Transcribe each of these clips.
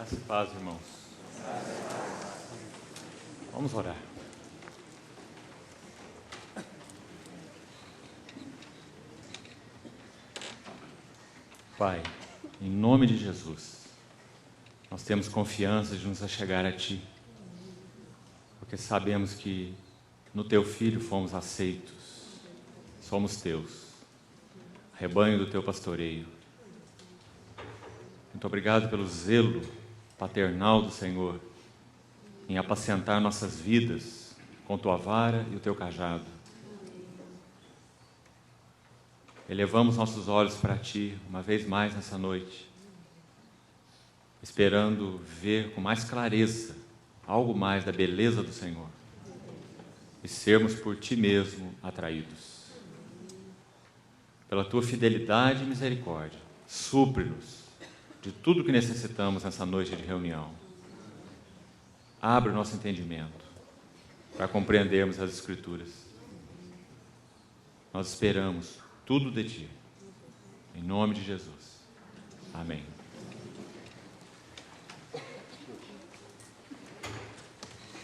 Graça e paz, irmãos. Vamos orar. Pai, em nome de Jesus, nós temos confiança de nos achegar a Ti, porque sabemos que no Teu Filho fomos aceitos, somos Teus, rebanho do Teu pastoreio. Muito obrigado pelo zelo paternal do Senhor em apacentar nossas vidas com Tua vara e o Teu cajado. Elevamos nossos olhos para Ti uma vez mais nessa noite, esperando ver com mais clareza algo mais da beleza do Senhor e sermos por Ti mesmo atraídos. Pela Tua fidelidade e misericórdia, supre-nos de tudo que necessitamos nessa noite de reunião. Abre o nosso entendimento para compreendermos as Escrituras. Nós esperamos tudo de Ti. Em nome de Jesus. Amém.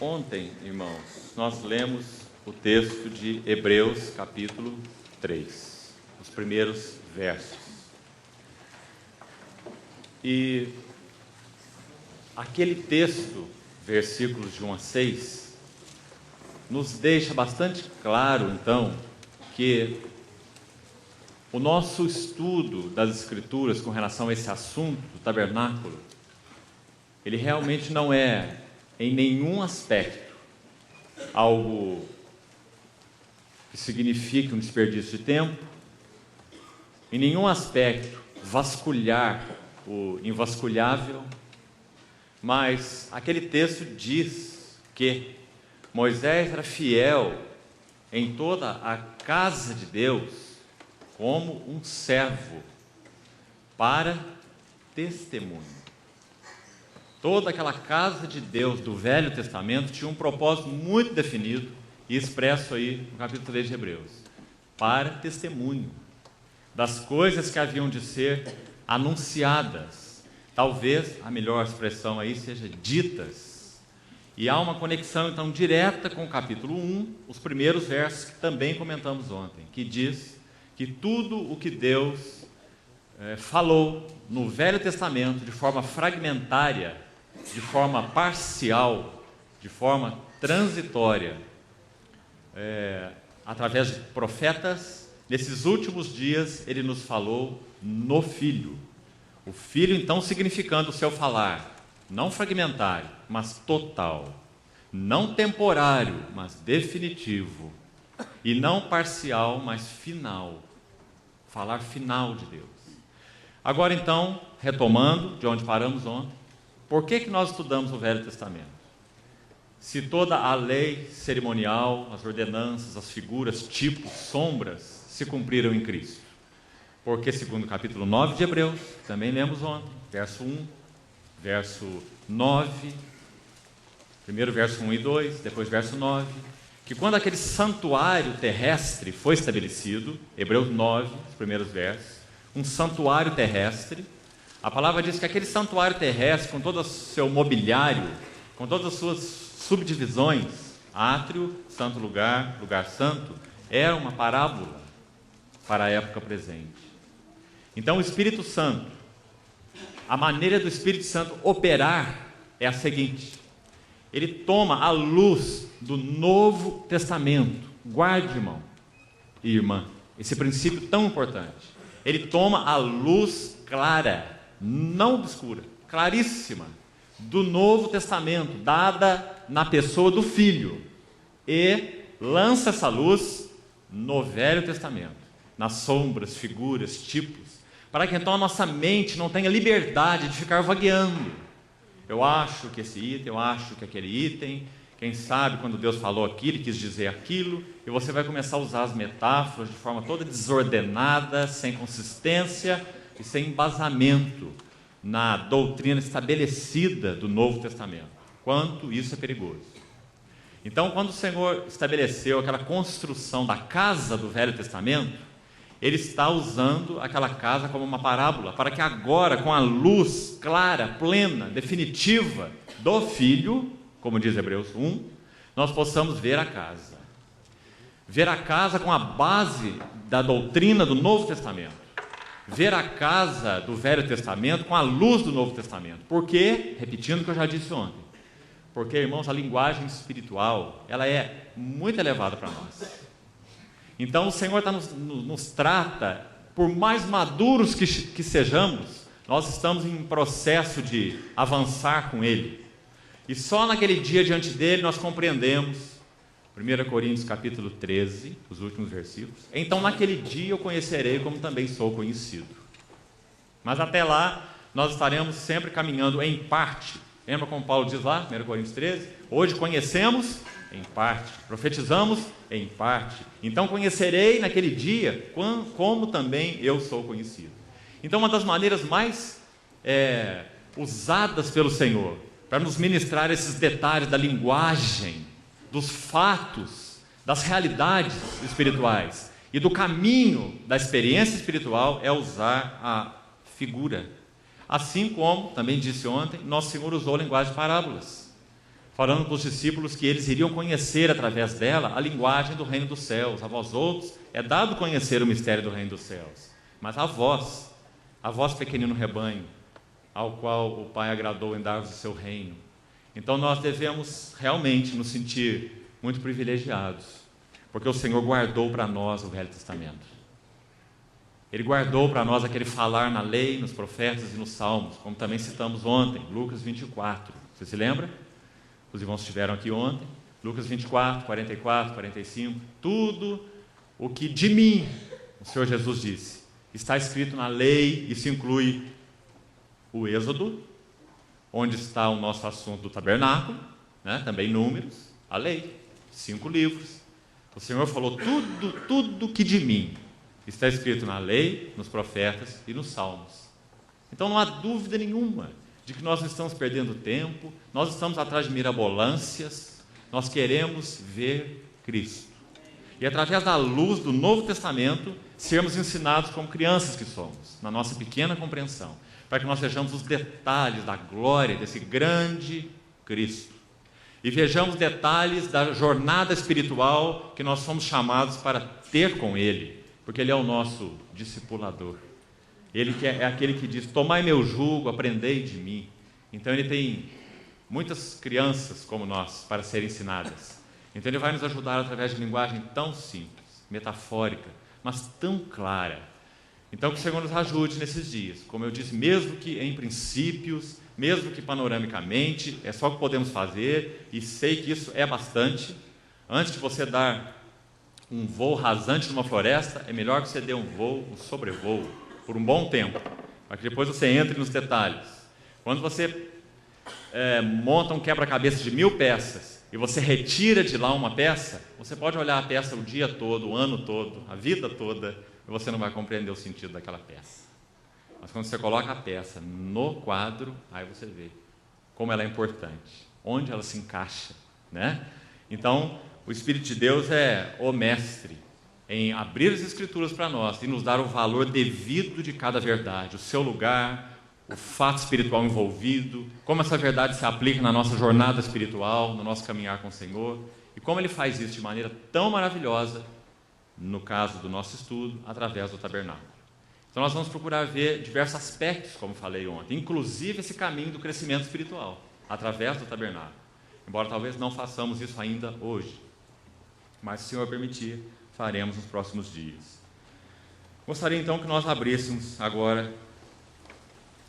Ontem, irmãos, nós lemos o texto de Hebreus, capítulo 3, os primeiros versos. E aquele texto, versículos de 1 a 6, nos deixa bastante claro, então, que o nosso estudo das Escrituras com relação a esse assunto do tabernáculo, ele realmente não é, em nenhum aspecto, algo que signifique um desperdício de tempo, em nenhum aspecto vasculhar o invasculhável, mas aquele texto diz que Moisés era fiel em toda a casa de Deus como um servo para testemunho. Toda aquela casa de Deus do Velho Testamento tinha um propósito muito definido e expresso aí no capítulo 3 de Hebreus, para testemunho das coisas que haviam de ser anunciadas. Talvez a melhor expressão aí seja ditas. E há uma conexão então direta com o capítulo 1, os primeiros versos que também comentamos ontem, que diz que tudo o que Deus falou no Velho Testamento de forma fragmentária, de forma parcial, de forma transitória, através de profetas, nesses últimos dias Ele nos falou no Filho. O Filho, então, significando o seu falar, não fragmentário, mas total. Não temporário, mas definitivo. E não parcial, mas final. Falar final de Deus. Agora, então, retomando de onde paramos ontem, por que nós estudamos o Velho Testamento? Se toda a lei cerimonial, as ordenanças, as figuras, tipos, sombras, se cumpriram em Cristo? Porque, segundo o capítulo 9 de Hebreus, também lemos ontem, verso 1, verso 9, primeiro verso 1 e 2, depois verso 9, que quando aquele santuário terrestre foi estabelecido, Hebreus 9, os primeiros versos, um santuário terrestre, a palavra diz que aquele santuário terrestre, com todo o seu mobiliário, com todas as suas subdivisões, átrio, santo lugar, lugar santo, era uma parábola para a época presente. Então o Espírito Santo, a maneira do Espírito Santo operar é a seguinte: ele toma a luz do Novo Testamento. Guarde, irmão e irmã, esse princípio tão importante. Ele toma a luz clara, não obscura, claríssima, do Novo Testamento, dada na pessoa do Filho, e lança essa luz no Velho Testamento, nas sombras, figuras, tipos, para que então a nossa mente não tenha liberdade de ficar vagueando. Eu acho que esse item, eu acho que aquele item, quem sabe quando Deus falou aquilo, Ele quis dizer aquilo, e você vai começar a usar as metáforas de forma toda desordenada, sem consistência e sem embasamento na doutrina estabelecida do Novo Testamento. Quanto isso é perigoso. Então, quando o Senhor estabeleceu aquela construção da casa do Velho Testamento, ele está usando aquela casa como uma parábola, para que agora, com a luz clara, plena, definitiva do Filho, como diz Hebreus 1, nós possamos ver a casa. Ver a casa com a base da doutrina do Novo Testamento. Ver a casa do Velho Testamento com a luz do Novo Testamento. Por quê? Repetindo o que eu já disse ontem. Porque, irmãos, a linguagem espiritual, ela é muito elevada para nós. Então, o Senhor nos trata, por mais maduros que sejamos, nós estamos em processo de avançar com Ele. E só naquele dia diante dele nós compreendemos, 1 Coríntios capítulo 13, os últimos versículos. Então, naquele dia eu conhecerei como também sou conhecido. Mas até lá, nós estaremos sempre caminhando em parte. Lembra como Paulo diz lá, 1 Coríntios 13? Hoje conhecemos em parte, profetizamos em parte. Então conhecerei naquele dia como também eu sou conhecido. Então uma das maneiras mais usadas pelo Senhor para nos ministrar esses detalhes da linguagem, dos fatos, das realidades espirituais e do caminho da experiência espiritual é usar a figura. Assim como, também disse ontem, Nosso Senhor usou a linguagem de parábolas, falando para os discípulos que eles iriam conhecer através dela a linguagem do reino dos céus. A vós outros é dado conhecer o mistério do reino dos céus, mas a vós pequenino rebanho, ao qual o Pai agradou em dar-vos o seu reino. Então nós devemos realmente nos sentir muito privilegiados, porque o Senhor guardou para nós o Velho Testamento. Ele guardou para nós aquele falar na lei, nos profetas e nos salmos, como também citamos ontem, Lucas 24. Você se lembra? Os irmãos estiveram aqui ontem, Lucas 24, 44, 45, tudo o que de mim, o Senhor Jesus disse, está escrito na lei. Isso inclui o Êxodo, onde está o nosso assunto do tabernáculo, né? Também Números, a lei, 5 livros. O Senhor falou tudo que de mim está escrito na lei, nos profetas e nos salmos. Então não há dúvida nenhuma de que nós não estamos perdendo tempo, nós estamos atrás de mirabolâncias, nós queremos ver Cristo. E através da luz do Novo Testamento, sermos ensinados como crianças que somos, na nossa pequena compreensão, para que nós vejamos os detalhes da glória desse grande Cristo. E vejamos detalhes da jornada espiritual que nós somos chamados para ter com Ele, porque Ele é o nosso discipulador. Ele é aquele que diz, tomai meu jugo, aprendei de mim. Então Ele tem muitas crianças como nós para serem ensinadas. Então Ele vai nos ajudar através de linguagem tão simples, metafórica, mas tão clara. Então que o Senhor nos ajude nesses dias. Como eu disse, mesmo que em princípios, mesmo que panoramicamente, é só o que podemos fazer, e sei que isso é bastante. Antes de você dar um voo rasante numa floresta, é melhor que você dê um sobrevoo, por um bom tempo, para que depois você entre nos detalhes. Quando você monta um quebra-cabeça de 1000 peças, e você retira de lá uma peça, você pode olhar a peça o dia todo, o ano todo, a vida toda, e você não vai compreender o sentido daquela peça. Mas quando você coloca a peça no quadro, aí você vê como ela é importante, onde ela se encaixa, né? Então, o Espírito de Deus é o mestre em abrir as Escrituras para nós e nos dar o valor devido de cada verdade, o seu lugar, o fato espiritual envolvido, como essa verdade se aplica na nossa jornada espiritual, no nosso caminhar com o Senhor, e como Ele faz isso de maneira tão maravilhosa, no caso do nosso estudo, através do tabernáculo. Então nós vamos procurar ver diversos aspectos, como falei ontem, inclusive esse caminho do crescimento espiritual, através do tabernáculo. Embora talvez não façamos isso ainda hoje, mas se o Senhor permitir, faremos nos próximos dias. Gostaria então que nós abríssemos agora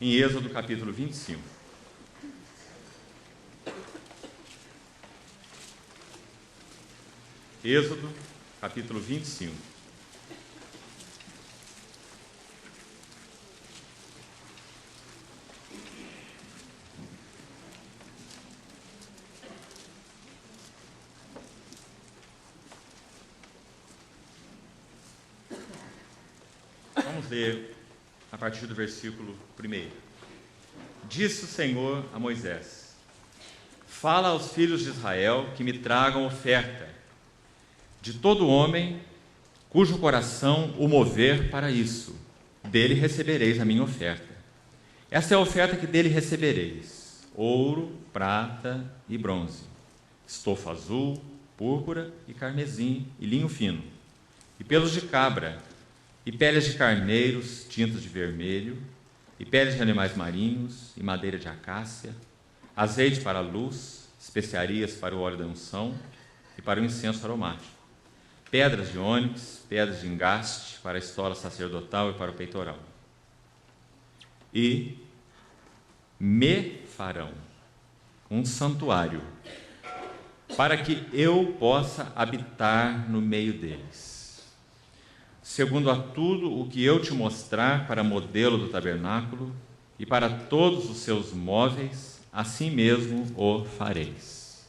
em Êxodo capítulo 25. Êxodo capítulo 25. Vamos ler a partir do versículo 1. Disse o Senhor a Moisés: fala aos filhos de Israel que me tragam oferta de todo homem cujo coração o mover para isso. Dele recebereis a minha oferta. Esta é a oferta que dele recebereis: ouro, prata e bronze, estofa azul, púrpura e carmesim e linho fino, e pelos de cabra, e peles de carneiros tintos de vermelho, e peles de animais marinhos, e madeira de acácia, azeite para a luz, especiarias para o óleo da unção e para o incenso aromático, pedras de ônix, pedras de engaste para a estola sacerdotal e para o peitoral. E me farão um santuário, para que eu possa habitar no meio deles, segundo a tudo o que eu te mostrar para modelo do tabernáculo, e para todos os seus móveis, assim mesmo o fareis.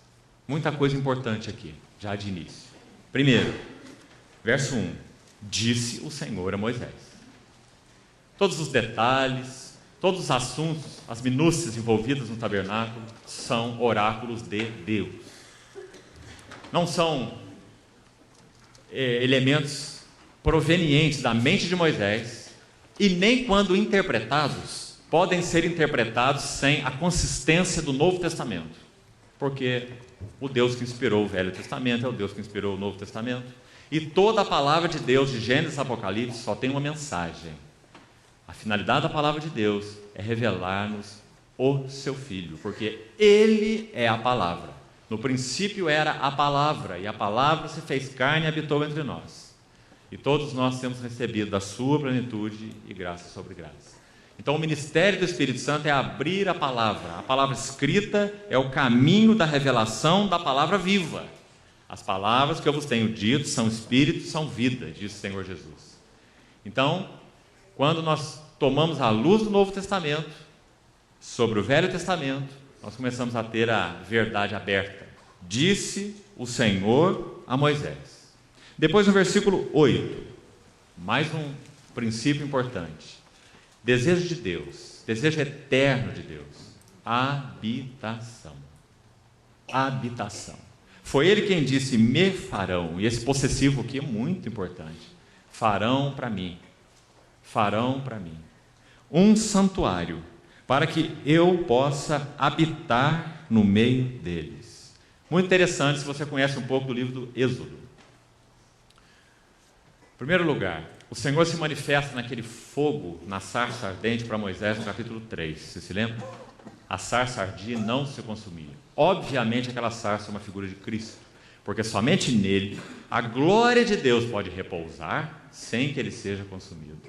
Muita coisa importante aqui, já de início. Primeiro, verso 1, disse o Senhor a Moisés. Todos os detalhes, todos os assuntos, as minúcias envolvidas no tabernáculo são oráculos de Deus. Não são elementos provenientes da mente de Moisés, e nem quando interpretados, podem ser interpretados sem a consistência do Novo Testamento, porque o Deus que inspirou o Velho Testamento é o Deus que inspirou o Novo Testamento, e toda a palavra de Deus, de Gênesis a Apocalipse, só tem uma mensagem. A finalidade da palavra de Deus é revelar-nos o seu Filho, porque Ele é a palavra. No princípio era a palavra, e a palavra se fez carne e habitou entre nós. E todos nós temos recebido da sua plenitude e graça sobre graça. Então o ministério do Espírito Santo é abrir a palavra escrita é o caminho da revelação da palavra viva. As palavras que eu vos tenho dito são espírito e são vida, diz o Senhor Jesus. Então, quando nós tomamos a luz do Novo Testamento sobre o Velho Testamento, nós começamos a ter a verdade aberta. Disse o Senhor a Moisés. Depois no versículo 8, mais um princípio importante. Desejo de Deus, desejo eterno de Deus, habitação. Habitação. Foi Ele quem disse, me farão, e esse possessivo aqui é muito importante. Farão para mim, um santuário, para que eu possa habitar no meio deles. Muito interessante se você conhece um pouco do livro do Êxodo. Em primeiro lugar, o Senhor se manifesta naquele fogo, na sarça ardente para Moisés no capítulo 3. Você se lembra? A sarça ardia e não se consumia. Obviamente aquela sarça é uma figura de Cristo, porque somente nele a glória de Deus pode repousar sem que ele seja consumido.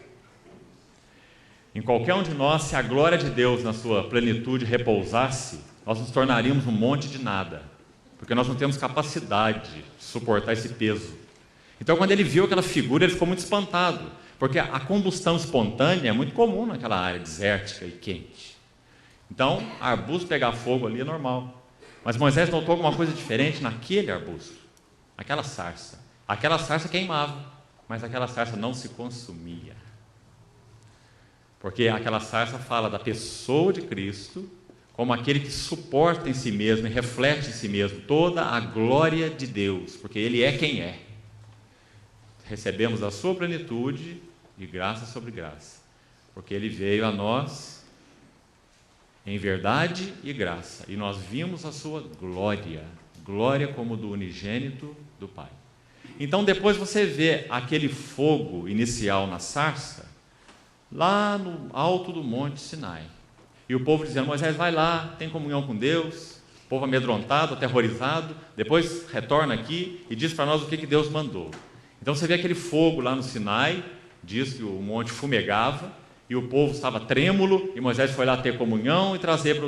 Em qualquer um de nós, se a glória de Deus na sua plenitude repousasse, nós nos tornaríamos um monte de nada, porque nós não temos capacidade de suportar esse peso. Então, quando ele viu aquela figura, ele ficou muito espantado, porque a combustão espontânea é muito comum naquela área desértica e quente. Então, arbusto pegar fogo ali é normal. Mas Moisés notou alguma coisa diferente naquele arbusto, aquela sarça. Aquela sarça queimava, mas aquela sarça não se consumia. Porque aquela sarça fala da pessoa de Cristo como aquele que suporta em si mesmo e reflete em si mesmo toda a glória de Deus, porque Ele é quem é. Recebemos da sua plenitude e graça sobre graça, porque Ele veio a nós em verdade e graça, e nós vimos a sua glória, glória como do unigênito do Pai. Então depois você vê aquele fogo inicial na sarça, lá no alto do monte Sinai, e o povo dizendo, Moisés vai lá, tem comunhão com Deus, o povo amedrontado, aterrorizado, depois retorna aqui e diz para nós o que Deus mandou. Então você vê aquele fogo lá no Sinai, diz que o monte fumegava, e o povo estava trêmulo, e Moisés foi lá ter comunhão e trazer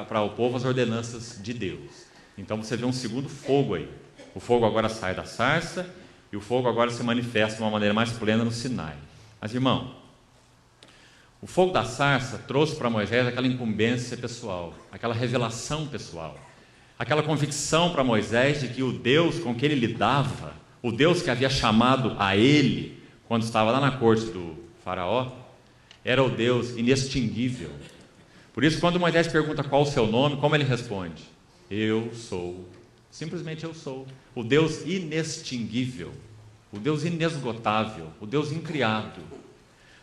para o povo as ordenanças de Deus. Então você vê um segundo fogo aí. O fogo agora sai da sarça, e o fogo agora se manifesta de uma maneira mais plena no Sinai. Mas irmão, o fogo da sarça trouxe para Moisés aquela incumbência pessoal, aquela revelação pessoal, aquela convicção para Moisés de que o Deus com que ele lidava, o Deus que havia chamado a ele, quando estava lá na corte do faraó, era o Deus inextinguível. Por isso, quando Moisés pergunta qual o seu nome, como ele responde? Eu sou. Simplesmente eu sou. O Deus inextinguível. o Deus inesgotável, o Deus incriado.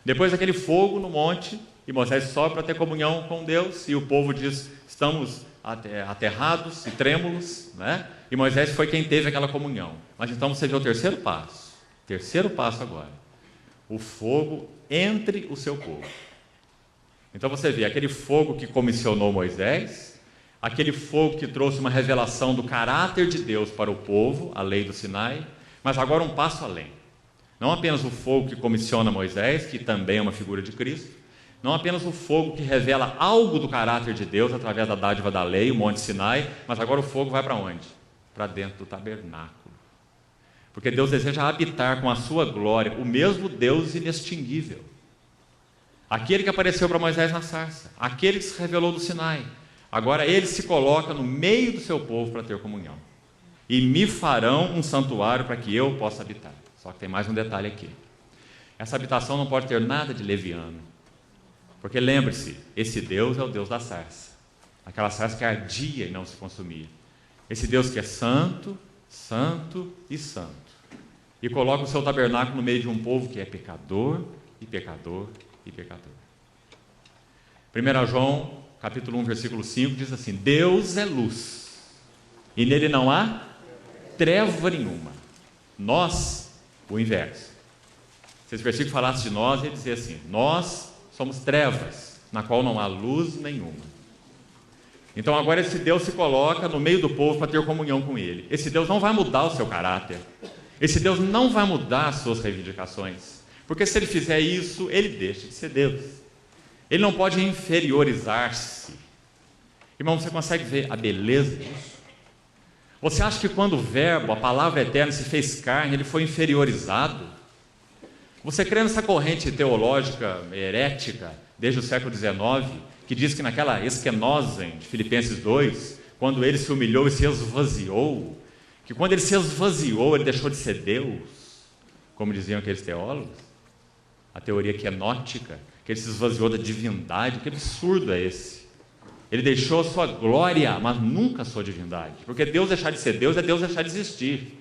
Depois daquele fogo no monte, e Moisés sobe para ter comunhão com Deus, e o povo diz, estamos aterrados e trêmulos, né? E Moisés foi quem teve aquela comunhão. Mas então você vê o terceiro passo agora, o fogo entre o seu povo. Então você vê aquele fogo que comissionou Moisés, aquele fogo que trouxe uma revelação do caráter de Deus para o povo, a lei do Sinai, mas agora um passo além. Não apenas o fogo que comissiona Moisés, que também é uma figura de Cristo, não apenas o fogo que revela algo do caráter de Deus através da dádiva da lei, o Monte Sinai, mas agora o fogo vai para onde? Para dentro do tabernáculo. Porque Deus deseja habitar com a sua glória, o mesmo Deus inextinguível. Aquele que apareceu para Moisés na sarça, aquele que se revelou do Sinai. Agora ele se coloca no meio do seu povo para ter comunhão. E me farão um santuário para que eu possa habitar. Só que tem mais um detalhe aqui. Essa habitação não pode ter nada de leviano. Porque lembre-se, esse Deus é o Deus da sarça. Aquela sarça que ardia e não se consumia. Esse Deus que é santo, santo e santo. E coloca o seu tabernáculo no meio de um povo que é pecador e pecador e pecador. 1 João, capítulo 1, versículo 5, diz assim, Deus é luz, e nele não há treva nenhuma. Nós, o inverso. Se esse versículo falasse de nós, ele dizia assim, nós somos trevas, na qual não há luz nenhuma. Então agora esse Deus se coloca no meio do povo para ter comunhão com ele. Esse Deus não vai mudar o seu caráter. Esse Deus não vai mudar as suas reivindicações. Porque se ele fizer isso, ele deixa de ser Deus. Ele não pode inferiorizar-se. Irmão, você consegue ver a beleza disso? Você acha que quando o Verbo, a palavra eterna, se fez carne, ele foi inferiorizado? Você crê nessa corrente teológica herética, desde o século XIX, que diz que naquela esquenosen de Filipenses 2, quando ele se humilhou e se esvaziou, que quando ele se esvaziou, ele deixou de ser Deus, como diziam aqueles teólogos, a teoria quenótica, que ele se esvaziou da divindade. Que absurdo é esse? Ele deixou a sua glória, mas nunca a sua divindade, porque Deus deixar de ser Deus é Deus deixar de existir.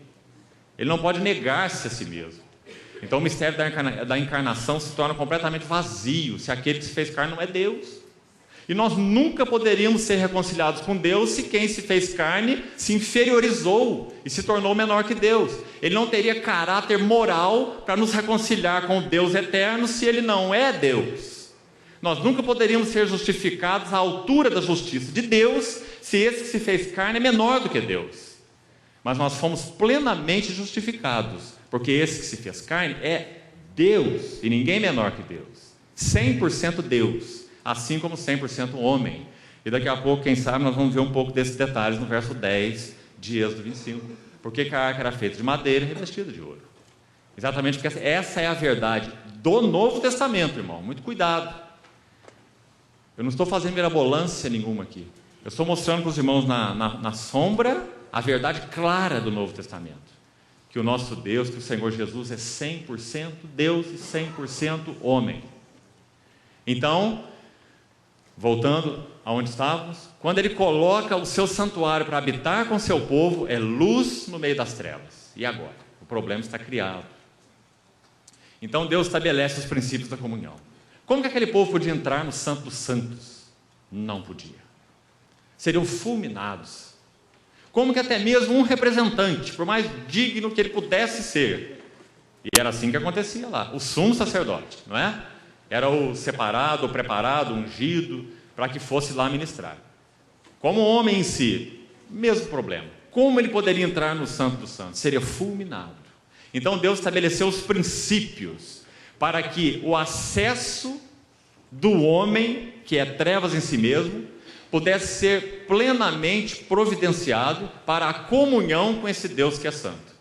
Ele não pode negar-se a si mesmo. Então o mistério da encarnação se torna completamente vazio, se aquele que se fez carne não é Deus. E nós nunca poderíamos ser reconciliados com Deus se quem se fez carne se inferiorizou e se tornou menor que Deus. Ele não teria caráter moral para nos reconciliar com o Deus eterno se ele não é Deus. Nós nunca poderíamos ser justificados à altura da justiça de Deus se esse que se fez carne é menor do que Deus. Mas nós fomos plenamente justificados, porque esse que se fez carne é Deus e ninguém menor que Deus. 100% Deus. Assim como 100% homem. E daqui a pouco, quem sabe, nós vamos ver um pouco desses detalhes no verso 10 de Êxodo 25. Por que a arca era feita de madeira e revestida de ouro? Exatamente porque essa é a verdade do Novo Testamento, irmão. Muito cuidado. Eu não estou fazendo mirabolância nenhuma aqui. Eu estou mostrando para os irmãos na sombra a verdade clara do Novo Testamento. Que o nosso Deus, que o Senhor Jesus é 100% Deus e 100% homem. Então, voltando aonde estávamos, quando ele coloca o seu santuário para habitar com o seu povo, é luz no meio das trevas. E agora? O problema está criado. Então Deus estabelece os princípios da comunhão. Como que aquele povo podia entrar no Santo dos Santos? Não podia. Seriam fulminados. Como que até mesmo um representante, por mais digno que ele pudesse ser, e era assim que acontecia lá, o sumo sacerdote, não é? Era o separado, o preparado, ungido, para que fosse lá ministrar. Como homem em si, mesmo problema. Como ele poderia entrar no Santo dos Santos? Seria fulminado. Então Deus estabeleceu os princípios para que o acesso do homem, que é trevas em si mesmo, pudesse ser plenamente providenciado para a comunhão com esse Deus que é santo.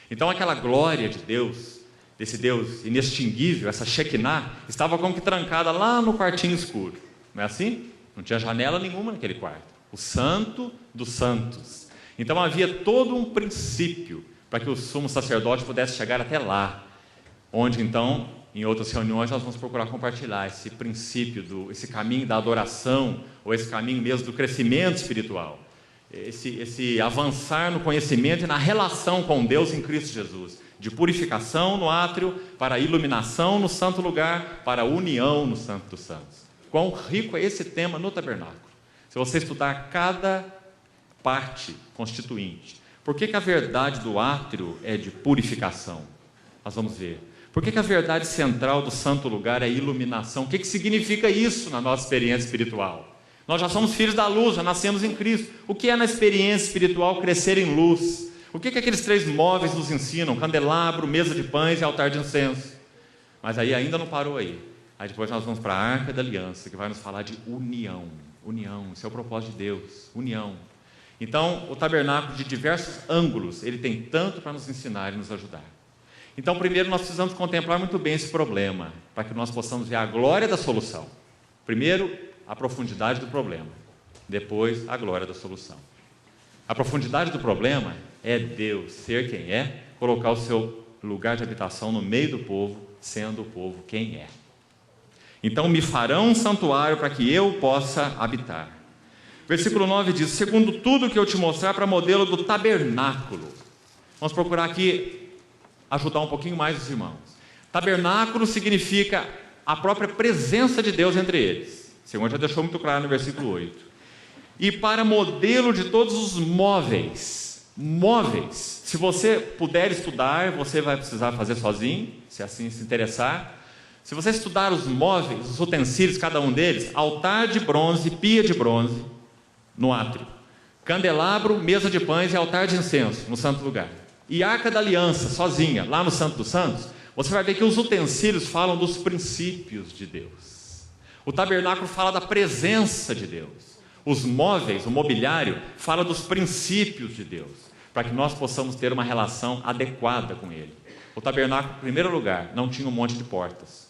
Então aquela glória de Deus, desse Deus inextinguível, essa Shekinah, estava como que trancada lá no quartinho escuro. Não é assim? Não tinha janela nenhuma naquele quarto. O santo dos santos. Então havia todo um princípio para que o sumo sacerdote pudesse chegar até lá. Onde então, em outras reuniões, nós vamos procurar compartilhar esse princípio, esse caminho da adoração, ou esse caminho mesmo do crescimento espiritual. Esse avançar no conhecimento e na relação com Deus em Cristo Jesus. de purificação no átrio, para a iluminação no santo lugar, para a união no Santo dos Santos. Quão rico é esse tema no tabernáculo. Se você estudar cada parte constituinte. Por que a verdade do átrio é de purificação? Nós vamos ver. Por que a verdade central do santo lugar é iluminação? O que significa isso na nossa experiência espiritual? Nós já somos filhos da luz, já nascemos em Cristo. O que é na experiência espiritual crescer em luz? O que aqueles 3 móveis nos ensinam? Candelabro, mesa de pães e altar de incenso. Mas aí ainda não parou aí. Aí depois nós vamos para a Arca da Aliança, que vai nos falar de união. União, isso é o propósito de Deus, união. Então, o tabernáculo, de diversos ângulos, ele tem tanto para nos ensinar e nos ajudar. Então, primeiro nós precisamos contemplar muito bem esse problema, para que nós possamos ver a glória da solução. Primeiro, a profundidade do problema. Depois, a glória da solução. A profundidade do problema é Deus ser quem é, colocar o seu lugar de habitação no meio do povo, sendo o povo quem é. Então, me farão um santuário para que eu possa habitar. Versículo 9 diz: segundo tudo que eu te mostrar, para modelo do tabernáculo. Vamos procurar aqui ajudar um pouquinho mais os irmãos. Tabernáculo significa a própria presença de Deus entre eles. O Senhor já deixou muito claro no versículo 8. E para modelo de todos os móveis. Móveis. Se você puder estudar, você vai precisar fazer sozinho, se assim se interessar. Se você estudar os móveis, os utensílios, cada um deles, altar de bronze, pia de bronze, no átrio, candelabro, mesa de pães e altar de incenso, no santo lugar. E Arca da Aliança, sozinha, lá no Santo dos Santos, você vai ver que os utensílios falam dos princípios de Deus. O tabernáculo fala da presença de Deus. Os móveis, o mobiliário, fala dos princípios de Deus, para que nós possamos ter uma relação adequada com Ele. O tabernáculo, em primeiro lugar, não tinha um monte de portas.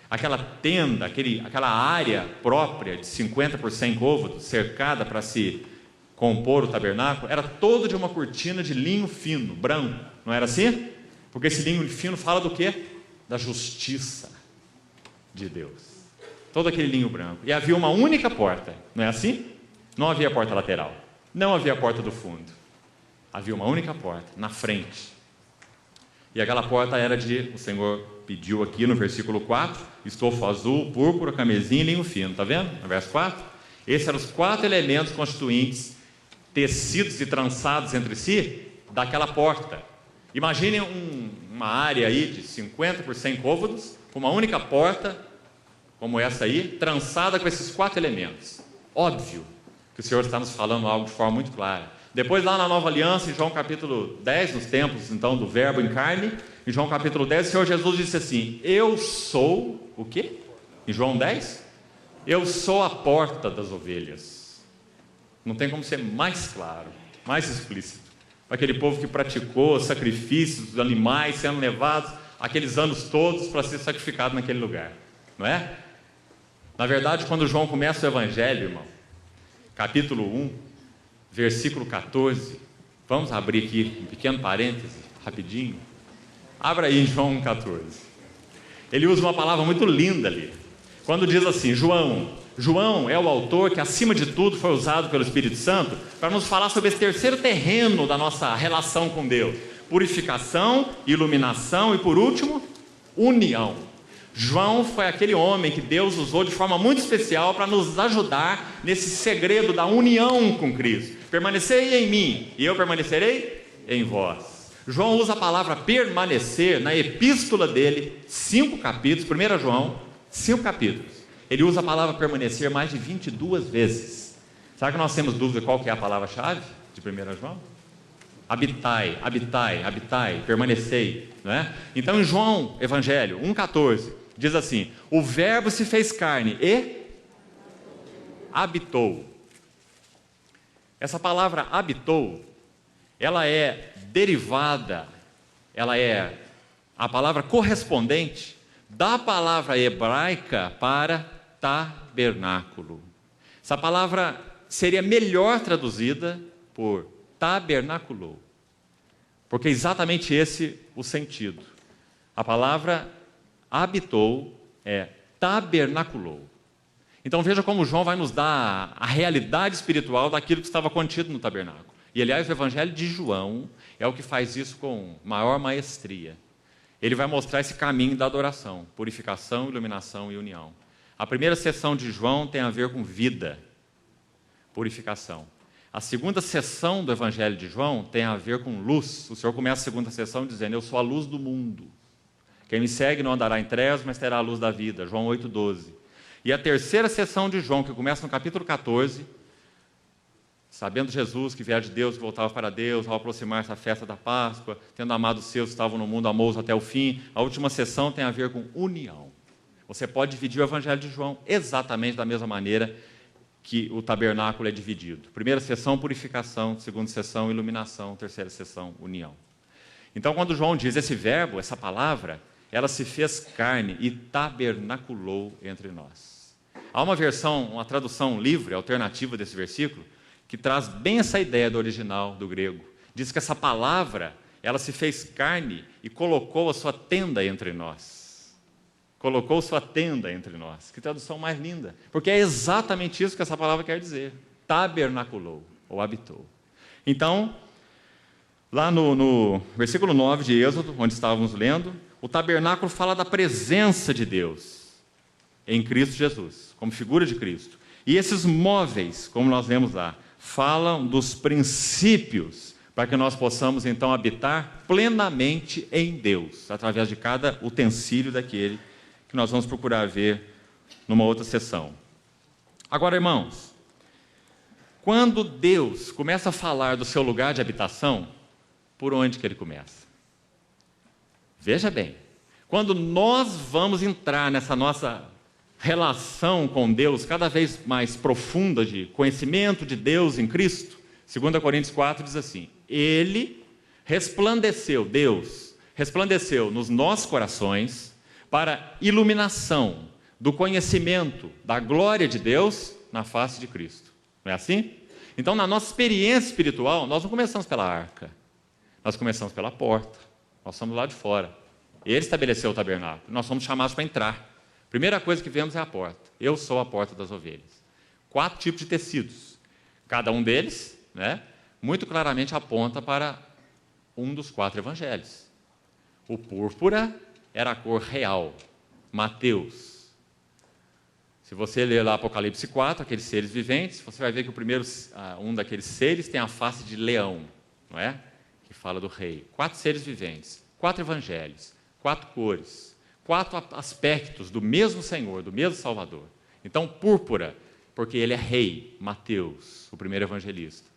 Aquela tenda, aquela área própria de 50 por 100 côvados, cercada para se compor o tabernáculo, era todo de uma cortina de linho fino, branco. Não era assim? Porque esse linho fino fala do quê? Da justiça de Deus. Todo aquele linho branco. E havia uma única porta, não é assim? Não havia porta lateral. Não havia porta do fundo. Havia uma única porta, na frente. E aquela porta era o Senhor pediu aqui no versículo 4, estofo azul, púrpura, camesim e linho fino. Está vendo? No verso 4. Esses eram os 4 elementos constituintes, tecidos e trançados entre si, daquela porta. Imaginem uma área aí de 50 por 100 côvados, com uma única porta, como essa aí, trançada com esses 4 elementos. Óbvio que o Senhor está nos falando algo de forma muito clara. Depois, lá na Nova Aliança, em João capítulo 10, nos tempos, então, do verbo em carne, em João capítulo 10, o Senhor Jesus disse assim: eu sou o quê? Em João 10? Eu sou a porta das ovelhas. Não tem como ser mais claro, mais explícito. Aquele povo que praticou sacrifícios dos animais sendo levados aqueles anos todos para ser sacrificado naquele lugar, não é? Na verdade, quando João começa o Evangelho, irmão, capítulo 1, versículo 14, vamos abrir aqui um pequeno parêntese, rapidinho. Abra aí em João 1,14. Ele usa uma palavra muito linda ali. Quando diz assim, João é o autor que, acima de tudo, foi usado pelo Espírito Santo para nos falar sobre esse terceiro terreno da nossa relação com Deus. Purificação, iluminação e, por último, união. João foi aquele homem que Deus usou de forma muito especial para nos ajudar nesse segredo da união com Cristo. Permanecei em mim e eu permanecerei em vós. João usa a palavra permanecer na epístola dele, 5 capítulos, 1 João, 5 capítulos. Ele usa a palavra permanecer mais de 22 vezes. Será que nós temos dúvida qual que é a palavra-chave de 1 João? Habitai, habitai, habitai, permanecei, não é? Então em João, Evangelho 1,14, diz assim: o verbo se fez carne e habitou. Essa palavra habitou, ela é derivada, ela é a palavra correspondente da palavra hebraica para tabernáculo. Essa palavra seria melhor traduzida por tabernaculou, porque é exatamente esse o sentido. A palavra habitou é tabernaculou. Então veja como João vai nos dar a realidade espiritual daquilo que estava contido no tabernáculo. E, aliás, o Evangelho de João é o que faz isso com maior maestria. Ele vai mostrar esse caminho da adoração, purificação, iluminação e união. A primeira sessão de João tem a ver com vida, purificação. A segunda sessão do Evangelho de João tem a ver com luz. O Senhor começa a segunda sessão dizendo: eu sou a luz do mundo. Quem me segue não andará em trevas, mas terá a luz da vida. João 8,12. E a terceira sessão de João, que começa no capítulo 14, sabendo Jesus que viera de Deus, que voltava para Deus, ao aproximar-se da festa da Páscoa, tendo amado os seus que estavam no mundo, amou-os até o fim. A última sessão tem a ver com união. Você pode dividir o Evangelho de João exatamente da mesma maneira que o tabernáculo é dividido. Primeira sessão, purificação. Segunda sessão, iluminação. Terceira sessão, união. Então, quando João diz esse verbo, essa palavra, ela se fez carne e tabernaculou entre nós. Há uma versão, uma tradução livre, alternativa desse versículo, que traz bem essa ideia do original, do grego. Diz que essa palavra, ela se fez carne e colocou a sua tenda entre nós. Colocou sua tenda entre nós. Que tradução mais linda. Porque é exatamente isso que essa palavra quer dizer. Tabernaculou, ou habitou. Então, lá no versículo 9 de Êxodo, onde estávamos lendo, o tabernáculo fala da presença de Deus em Cristo Jesus, como figura de Cristo. E esses móveis, como nós lemos lá, falam dos princípios para que nós possamos, então, habitar plenamente em Deus, através de cada utensílio daquele que nós vamos procurar ver numa outra sessão. Agora, irmãos, quando Deus começa a falar do seu lugar de habitação, por onde que ele começa? Veja bem, quando nós vamos entrar nessa nossa relação com Deus cada vez mais profunda de conhecimento de Deus em Cristo, 2 Coríntios 4 diz assim: Ele resplandeceu, Deus resplandeceu nos nossos corações para iluminação do conhecimento da glória de Deus na face de Cristo. Não é assim? Então, na nossa experiência espiritual, nós não começamos pela arca, nós começamos pela porta, nós somos lá de fora. Ele estabeleceu o tabernáculo, nós somos chamados para entrar. Primeira coisa que vemos é a porta. Eu sou a porta das ovelhas. 4 tipos de tecidos. Cada um deles, muito claramente aponta para um dos 4 evangelhos. O púrpura era a cor real. Mateus. Se você ler lá Apocalipse 4, aqueles seres viventes, você vai ver que o primeiro, um daqueles seres tem a face de leão, não é? Que fala do rei. 4 seres viventes, 4 evangelhos, 4 cores. 4 aspectos do mesmo Senhor, do mesmo Salvador. Então, púrpura, porque ele é rei, Mateus, o primeiro evangelista.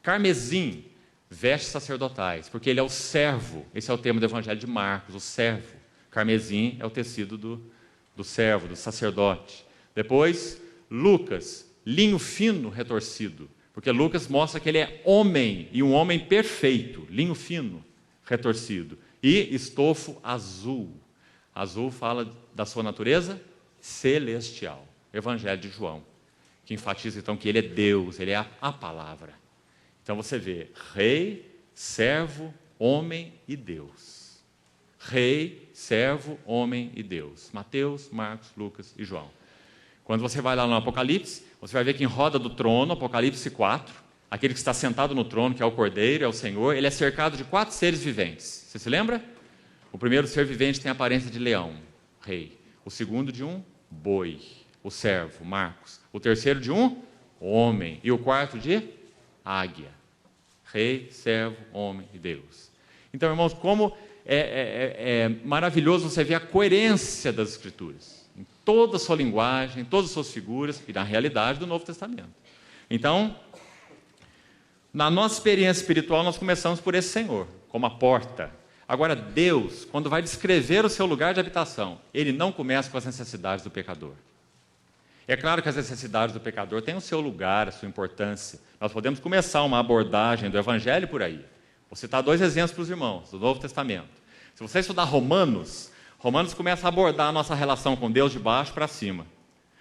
Carmesim, vestes sacerdotais, porque ele é o servo. Esse é o tema do evangelho de Marcos, o servo. Carmesim é o tecido do servo, do sacerdote. Depois, Lucas, linho fino retorcido, porque Lucas mostra que ele é homem, e um homem perfeito, linho fino retorcido. E estofo azul. Azul fala da sua natureza celestial. Evangelho de João, que enfatiza então que ele é Deus, ele é a palavra. Então você vê rei, servo, homem e Deus. Rei, servo, homem e Deus. Mateus, Marcos, Lucas e João. Quando você vai lá no Apocalipse, você vai ver que em roda do trono, Apocalipse 4, aquele que está sentado no trono, que é o Cordeiro, é o Senhor, ele é cercado de 4 seres viventes. Você se lembra? O primeiro ser vivente tem a aparência de leão, rei. O segundo de um boi, o servo, Marcos. O terceiro de um homem. E o quarto de águia. Rei, servo, homem e Deus. Então, irmãos, como é maravilhoso você ver a coerência das Escrituras. Em toda a sua linguagem, em todas as suas figuras e na realidade do Novo Testamento. Então, na nossa experiência espiritual, nós começamos por esse Senhor, como a porta. Agora, Deus, quando vai descrever o seu lugar de habitação, ele não começa com as necessidades do pecador. É claro que as necessidades do pecador têm o seu lugar, a sua importância. Nós podemos começar uma abordagem do Evangelho por aí. Vou citar 2 exemplos para os irmãos, do Novo Testamento. Se você estudar Romanos, Romanos começa a abordar a nossa relação com Deus de baixo para cima.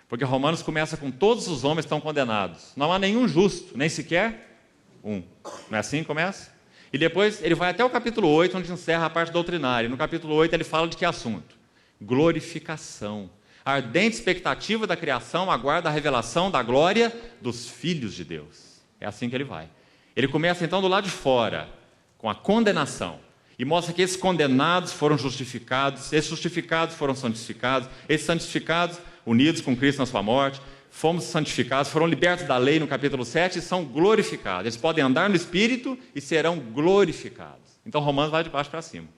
Porque Romanos começa com todos os homens estão condenados. Não há nenhum justo, nem sequer um. Não é assim que começa? E depois ele vai até o capítulo 8, onde encerra a parte doutrinária. No capítulo 8 ele fala de que assunto? Glorificação. A ardente expectativa da criação aguarda a revelação da glória dos filhos de Deus. É assim que ele vai. Ele começa então do lado de fora, com a condenação, e mostra que esses condenados foram justificados, esses justificados foram santificados, esses santificados, unidos com Cristo na sua morte, fomos santificados, foram libertos da lei no capítulo 7 e são glorificados. Eles podem andar no Espírito e serão glorificados. Então Romanos vai de baixo para cima.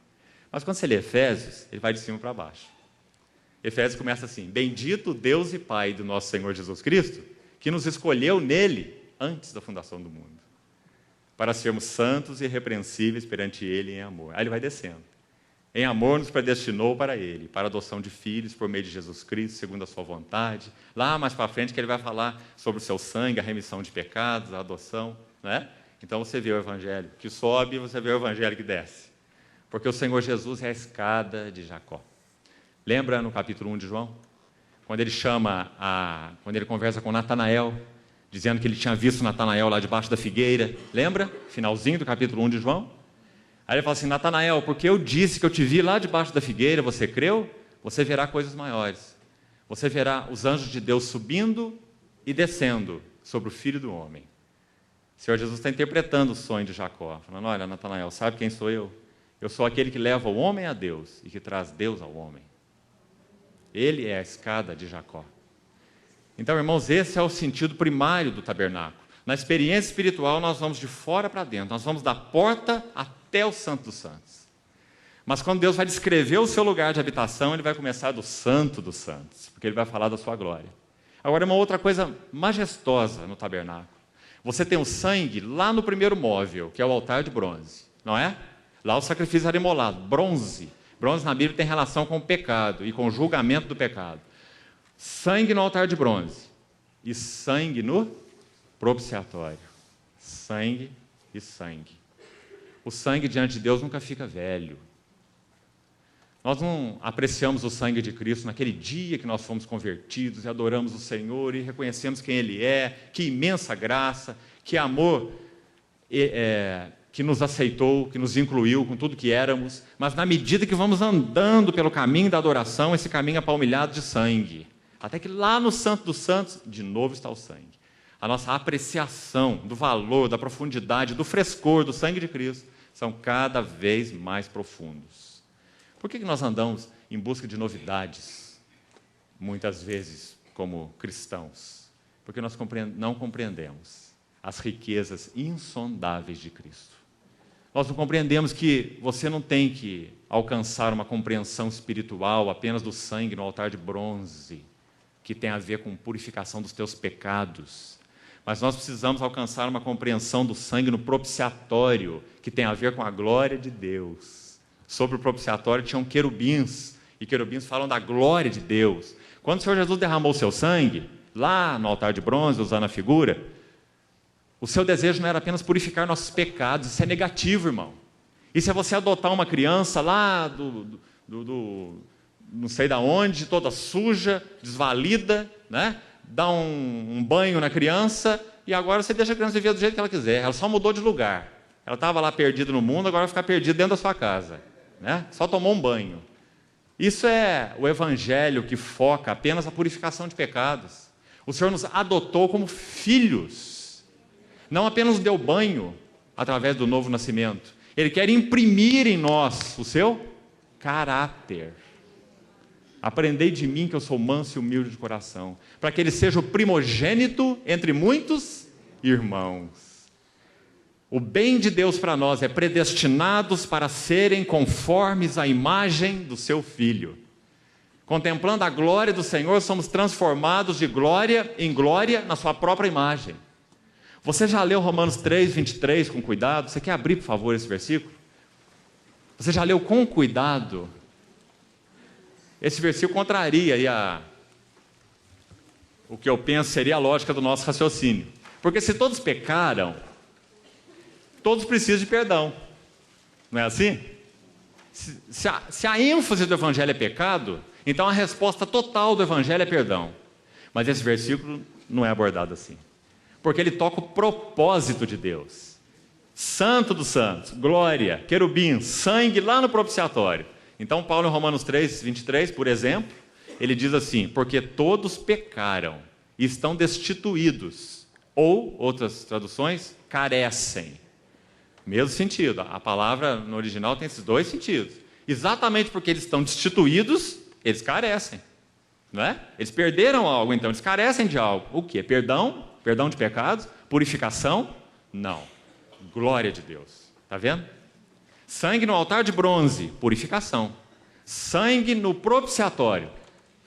Mas quando você lê Efésios, ele vai de cima para baixo. Efésios começa assim: bendito Deus e Pai do nosso Senhor Jesus Cristo, que nos escolheu nele antes da fundação do mundo, para sermos santos e irrepreensíveis perante Ele em amor. Aí ele vai descendo. Em amor nos predestinou para Ele, para a adoção de filhos por meio de Jesus Cristo, segundo a sua vontade. Lá mais para frente que ele vai falar sobre o seu sangue, a remissão de pecados, a adoção, né? Então você vê o Evangelho que sobe e você vê o Evangelho que desce. Porque o Senhor Jesus é a escada de Jacó. Lembra no capítulo 1 de João? Quando ele conversa com Natanael, dizendo que ele tinha visto Natanael lá debaixo da figueira. Lembra? Finalzinho do capítulo 1 de João. Aí ele fala assim: Natanael, porque eu disse que eu te vi lá debaixo da figueira, você creu? Você verá coisas maiores. Você verá os anjos de Deus subindo e descendo sobre o Filho do Homem. O Senhor Jesus está interpretando o sonho de Jacó, falando: olha, Natanael, sabe quem sou eu? Eu sou aquele que leva o homem a Deus e que traz Deus ao homem. Ele é a escada de Jacó. Então, irmãos, esse é o sentido primário do tabernáculo. Na experiência espiritual, nós vamos de fora para dentro, nós vamos da porta até o Santo dos Santos. Mas quando Deus vai descrever o seu lugar de habitação, Ele vai começar do Santo dos Santos, porque Ele vai falar da sua glória. Agora, uma outra coisa majestosa no tabernáculo. Você tem o sangue lá no primeiro móvel, que é o altar de bronze, não é? Lá o sacrifício era imolado, bronze. Bronze na Bíblia tem relação com o pecado e com o julgamento do pecado. Sangue no altar de bronze e sangue no propiciatório. Sangue e sangue. O sangue diante de Deus nunca fica velho. Nós não apreciamos o sangue de Cristo naquele dia que nós fomos convertidos e adoramos o Senhor e reconhecemos quem Ele é, que imensa graça, que amor que nos aceitou, que nos incluiu com tudo que éramos, mas na medida que vamos andando pelo caminho da adoração, esse caminho é palmilhado de sangue. Até que lá no Santo dos Santos, de novo está o sangue. A nossa apreciação do valor, da profundidade, do frescor do sangue de Cristo são cada vez mais profundos. Por que nós andamos em busca de novidades, muitas vezes, como cristãos? Porque nós não compreendemos as riquezas insondáveis de Cristo. Nós não compreendemos que você não tem que alcançar uma compreensão espiritual apenas do sangue no altar de bronze, que tem a ver com purificação dos teus pecados. Mas nós precisamos alcançar uma compreensão do sangue no propiciatório, que tem a ver com a glória de Deus. Sobre o propiciatório tinham querubins, e querubins falam da glória de Deus. Quando o Senhor Jesus derramou o seu sangue, lá no altar de bronze, usando a figura, o seu desejo não era apenas purificar nossos pecados. Isso é negativo, irmão. Isso é você adotar uma criança lá não sei da onde, toda suja, desvalida, né? Dá um banho na criança e agora você deixa a criança viver do jeito que ela quiser. Ela só mudou de lugar. Ela estava lá perdida no mundo, agora vai ficar perdida dentro da sua casa, né? Só tomou um banho. Isso é o evangelho que foca apenas a purificação de pecados. O Senhor nos adotou como filhos. Não apenas deu banho através do novo nascimento. Ele quer imprimir em nós o seu caráter. Aprendei de mim que eu sou manso e humilde de coração, para que ele seja o primogênito entre muitos irmãos. O bem de Deus para nós é predestinados para serem conformes à imagem do seu Filho. Contemplando a glória do Senhor, somos transformados de glória em glória na sua própria imagem. Você já leu Romanos 3, 23 com cuidado? Você quer abrir, por favor, esse versículo? Você já leu com cuidado? Esse versículo contraria aí o que eu penso seria a lógica do nosso raciocínio. Porque se todos pecaram, todos precisam de perdão. Não é assim? Se a ênfase do Evangelho é pecado, então a resposta total do Evangelho é perdão. Mas esse versículo não é abordado assim. Porque ele toca o propósito de Deus. Santo dos santos, glória, querubim, sangue lá no propiciatório. Então Paulo em Romanos 3, 23, por exemplo, ele diz assim: porque todos pecaram e estão destituídos, Ou, outras traduções, carecem. Mesmo sentido. A palavra no original tem esses dois sentidos. Exatamente porque eles estão destituídos, eles carecem. Não é? Eles perderam algo, então eles carecem de algo. O quê? Perdão? Perdão de pecados? Purificação? Não. Glória de Deus. Está vendo? Sangue no altar de bronze, purificação. Sangue no propiciatório,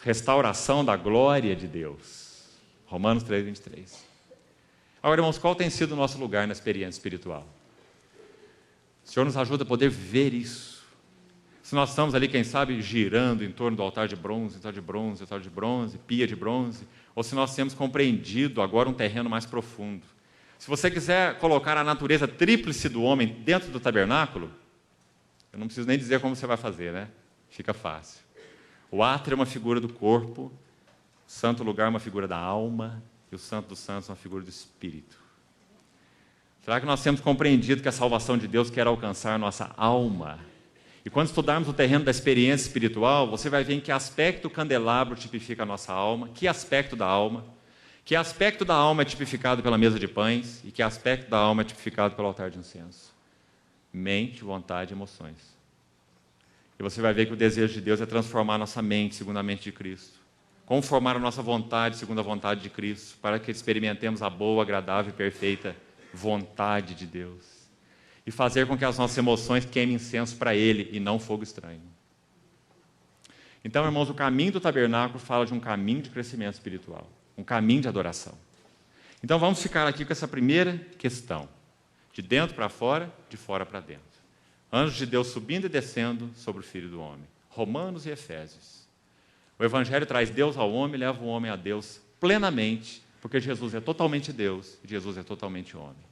restauração da glória de Deus. Romanos 3:23. Agora, irmãos, qual tem sido o nosso lugar na experiência espiritual? O Senhor nos ajuda a poder ver isso. Se nós estamos ali, quem sabe, girando em torno do altar de bronze, altar de bronze, altar de bronze, pia de bronze, ou se nós temos compreendido agora um terreno mais profundo. Se você quiser colocar a natureza tríplice do homem dentro do tabernáculo, eu não preciso nem dizer como você vai fazer, né? Fica fácil. O átrio é uma figura do corpo, o santo lugar é uma figura da alma, e o santo dos santos é uma figura do espírito. Será que nós temos compreendido que a salvação de Deus quer alcançar a nossa alma? E quando estudarmos o terreno da experiência espiritual, você vai ver em que aspecto o candelabro tipifica a nossa alma, que aspecto da alma é tipificado pela mesa de pães e que aspecto da alma é tipificado pelo altar de incenso. Mente, vontade e emoções. E você vai ver que o desejo de Deus é transformar a nossa mente segundo a mente de Cristo, conformar a nossa vontade segundo a vontade de Cristo, para que experimentemos a boa, agradável e perfeita vontade de Deus. E fazer com que as nossas emoções queimem incenso para Ele e não fogo estranho. Então, irmãos, o caminho do tabernáculo fala de um caminho de crescimento espiritual, um caminho de adoração. Então, vamos ficar aqui com essa primeira questão, de dentro para fora, de fora para dentro. Anjos de Deus subindo e descendo sobre o Filho do Homem. Romanos e Efésios. O Evangelho traz Deus ao homem e leva o homem a Deus plenamente, porque Jesus é totalmente Deus e Jesus é totalmente homem.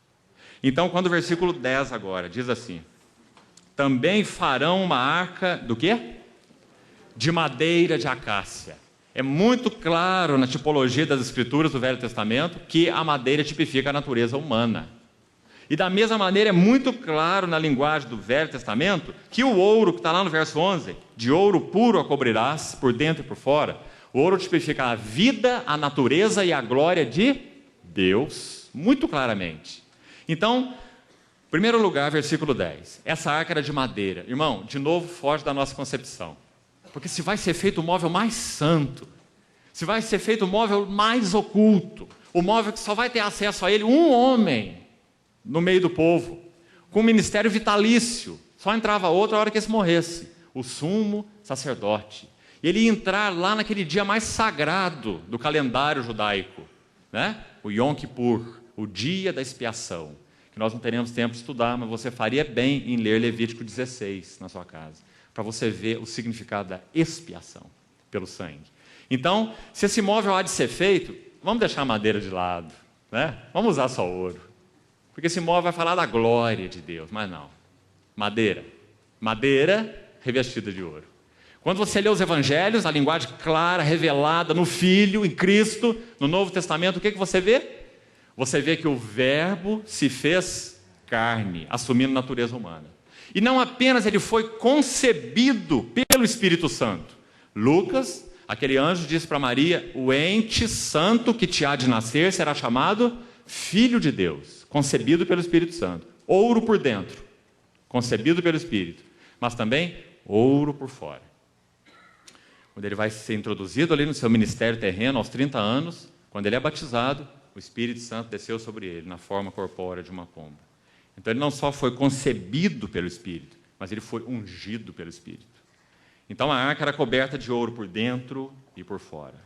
Então, quando o versículo 10 agora diz assim: também farão uma arca do quê? De madeira de acácia. É muito claro na tipologia das Escrituras do Velho Testamento que a madeira tipifica a natureza humana. E da mesma maneira é muito claro na linguagem do Velho Testamento que o ouro, que está lá no verso 11, de ouro puro a cobrirás, por dentro e por fora, o ouro tipifica a vida, a natureza e a glória de Deus, muito claramente. Então, em primeiro lugar, versículo 10, essa arca era de madeira. Irmão, de novo, foge da nossa concepção. Porque se vai ser feito o móvel mais santo, se vai ser feito o móvel mais oculto, o móvel que só vai ter acesso a ele um homem no meio do povo, com um ministério vitalício, só entrava outro a hora que esse morresse, o sumo sacerdote. E ele ia entrar lá naquele dia mais sagrado do calendário judaico, né? O Yom Kippur, o dia da expiação, que nós não teremos tempo de estudar, mas você faria bem em ler Levítico 16 na sua casa, para você ver o significado da expiação pelo sangue. Então, se esse móvel há de ser feito, vamos deixar a madeira de lado, né? Vamos usar só ouro, porque esse móvel vai falar da glória de Deus, mas não. Madeira revestida de ouro. Quando você lê os evangelhos, a linguagem clara, revelada no Filho, em Cristo, no Novo Testamento, o que você vê? Você vê que o Verbo se fez carne, assumindo natureza humana. E não apenas ele foi concebido pelo Espírito Santo. Lucas, aquele anjo disse para Maria: o ente santo que te há de nascer será chamado Filho de Deus, concebido pelo Espírito Santo. Ouro por dentro, concebido pelo Espírito, mas também ouro por fora. Quando ele vai ser introduzido ali no seu ministério terreno, aos 30 anos, quando ele é batizado, o Espírito Santo desceu sobre ele, na forma corpórea de uma pomba. Então ele não só foi concebido pelo Espírito, mas ele foi ungido pelo Espírito. Então a arca era coberta de ouro por dentro e por fora.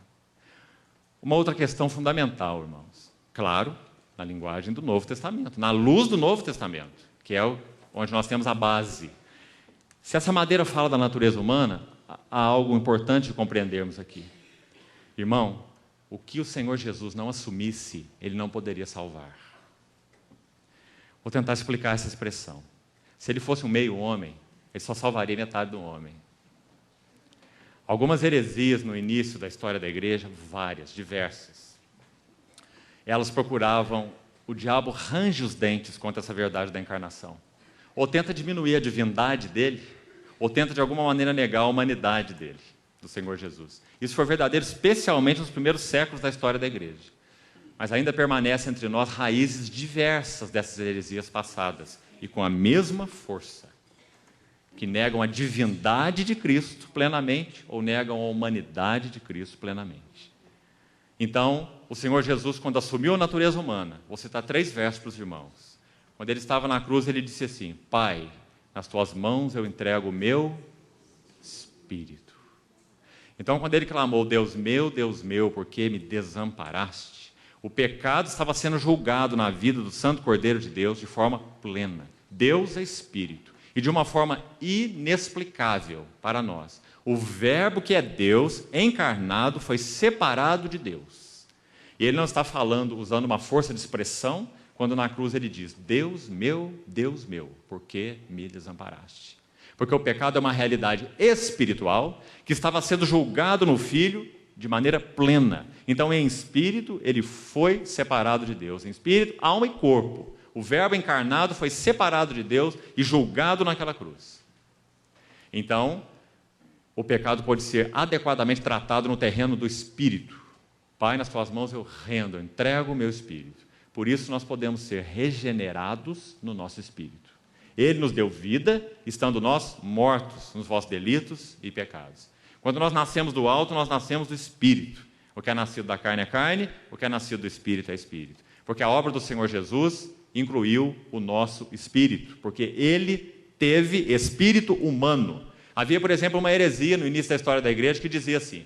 Uma outra questão fundamental, irmãos. Claro, na linguagem do Novo Testamento, na luz do Novo Testamento, que é onde nós temos a base. Se essa madeira fala da natureza humana, há algo importante de compreendermos aqui. Irmão, o que o Senhor Jesus não assumisse, Ele não poderia salvar. Vou tentar explicar essa expressão. Se Ele fosse um meio homem, Ele só salvaria metade do homem. Algumas heresias no início da história da igreja, várias, diversas. Elas procuravam, o diabo range os dentes contra essa verdade da encarnação. Ou tenta diminuir a divindade dele, ou tenta de alguma maneira negar a humanidade dele, do Senhor Jesus. Isso foi verdadeiro especialmente nos primeiros séculos da história da igreja. mas ainda permanecem entre nós raízes diversas dessas heresias passadas, e com a mesma força, que negam a divindade de Cristo plenamente, ou negam a humanidade de Cristo plenamente. Então, o Senhor Jesus, quando assumiu a natureza humana, vou citar 3 versos para os irmãos. Quando ele estava na cruz, ele disse assim: Pai, nas tuas mãos eu entrego o meu espírito. Então, quando ele clamou, Deus meu, por que me desamparaste? O pecado estava sendo julgado na vida do Santo Cordeiro de Deus de forma plena. Deus é espírito. E de uma forma inexplicável para nós. O Verbo que é Deus, encarnado, foi separado de Deus. E ele não está falando, usando uma força de expressão, quando na cruz ele diz: Deus meu, por que me desamparaste? Porque o pecado é uma realidade espiritual que estava sendo julgado no Filho de maneira plena. Então, em espírito, ele foi separado de Deus. Em espírito, alma e corpo. O Verbo encarnado foi separado de Deus e julgado naquela cruz. Então, o pecado pode ser adequadamente tratado no terreno do espírito. Pai, nas tuas mãos eu rendo, eu entrego o meu espírito. Por isso, nós podemos ser regenerados no nosso espírito. Ele nos deu vida, estando nós mortos nos vossos delitos e pecados. Quando nós nascemos do alto, nós nascemos do Espírito. O que é nascido da carne é carne, o que é nascido do Espírito é Espírito. Porque a obra do Senhor Jesus incluiu o nosso Espírito, porque Ele teve espírito humano. Havia, por exemplo, uma heresia no início da história da igreja que dizia assim: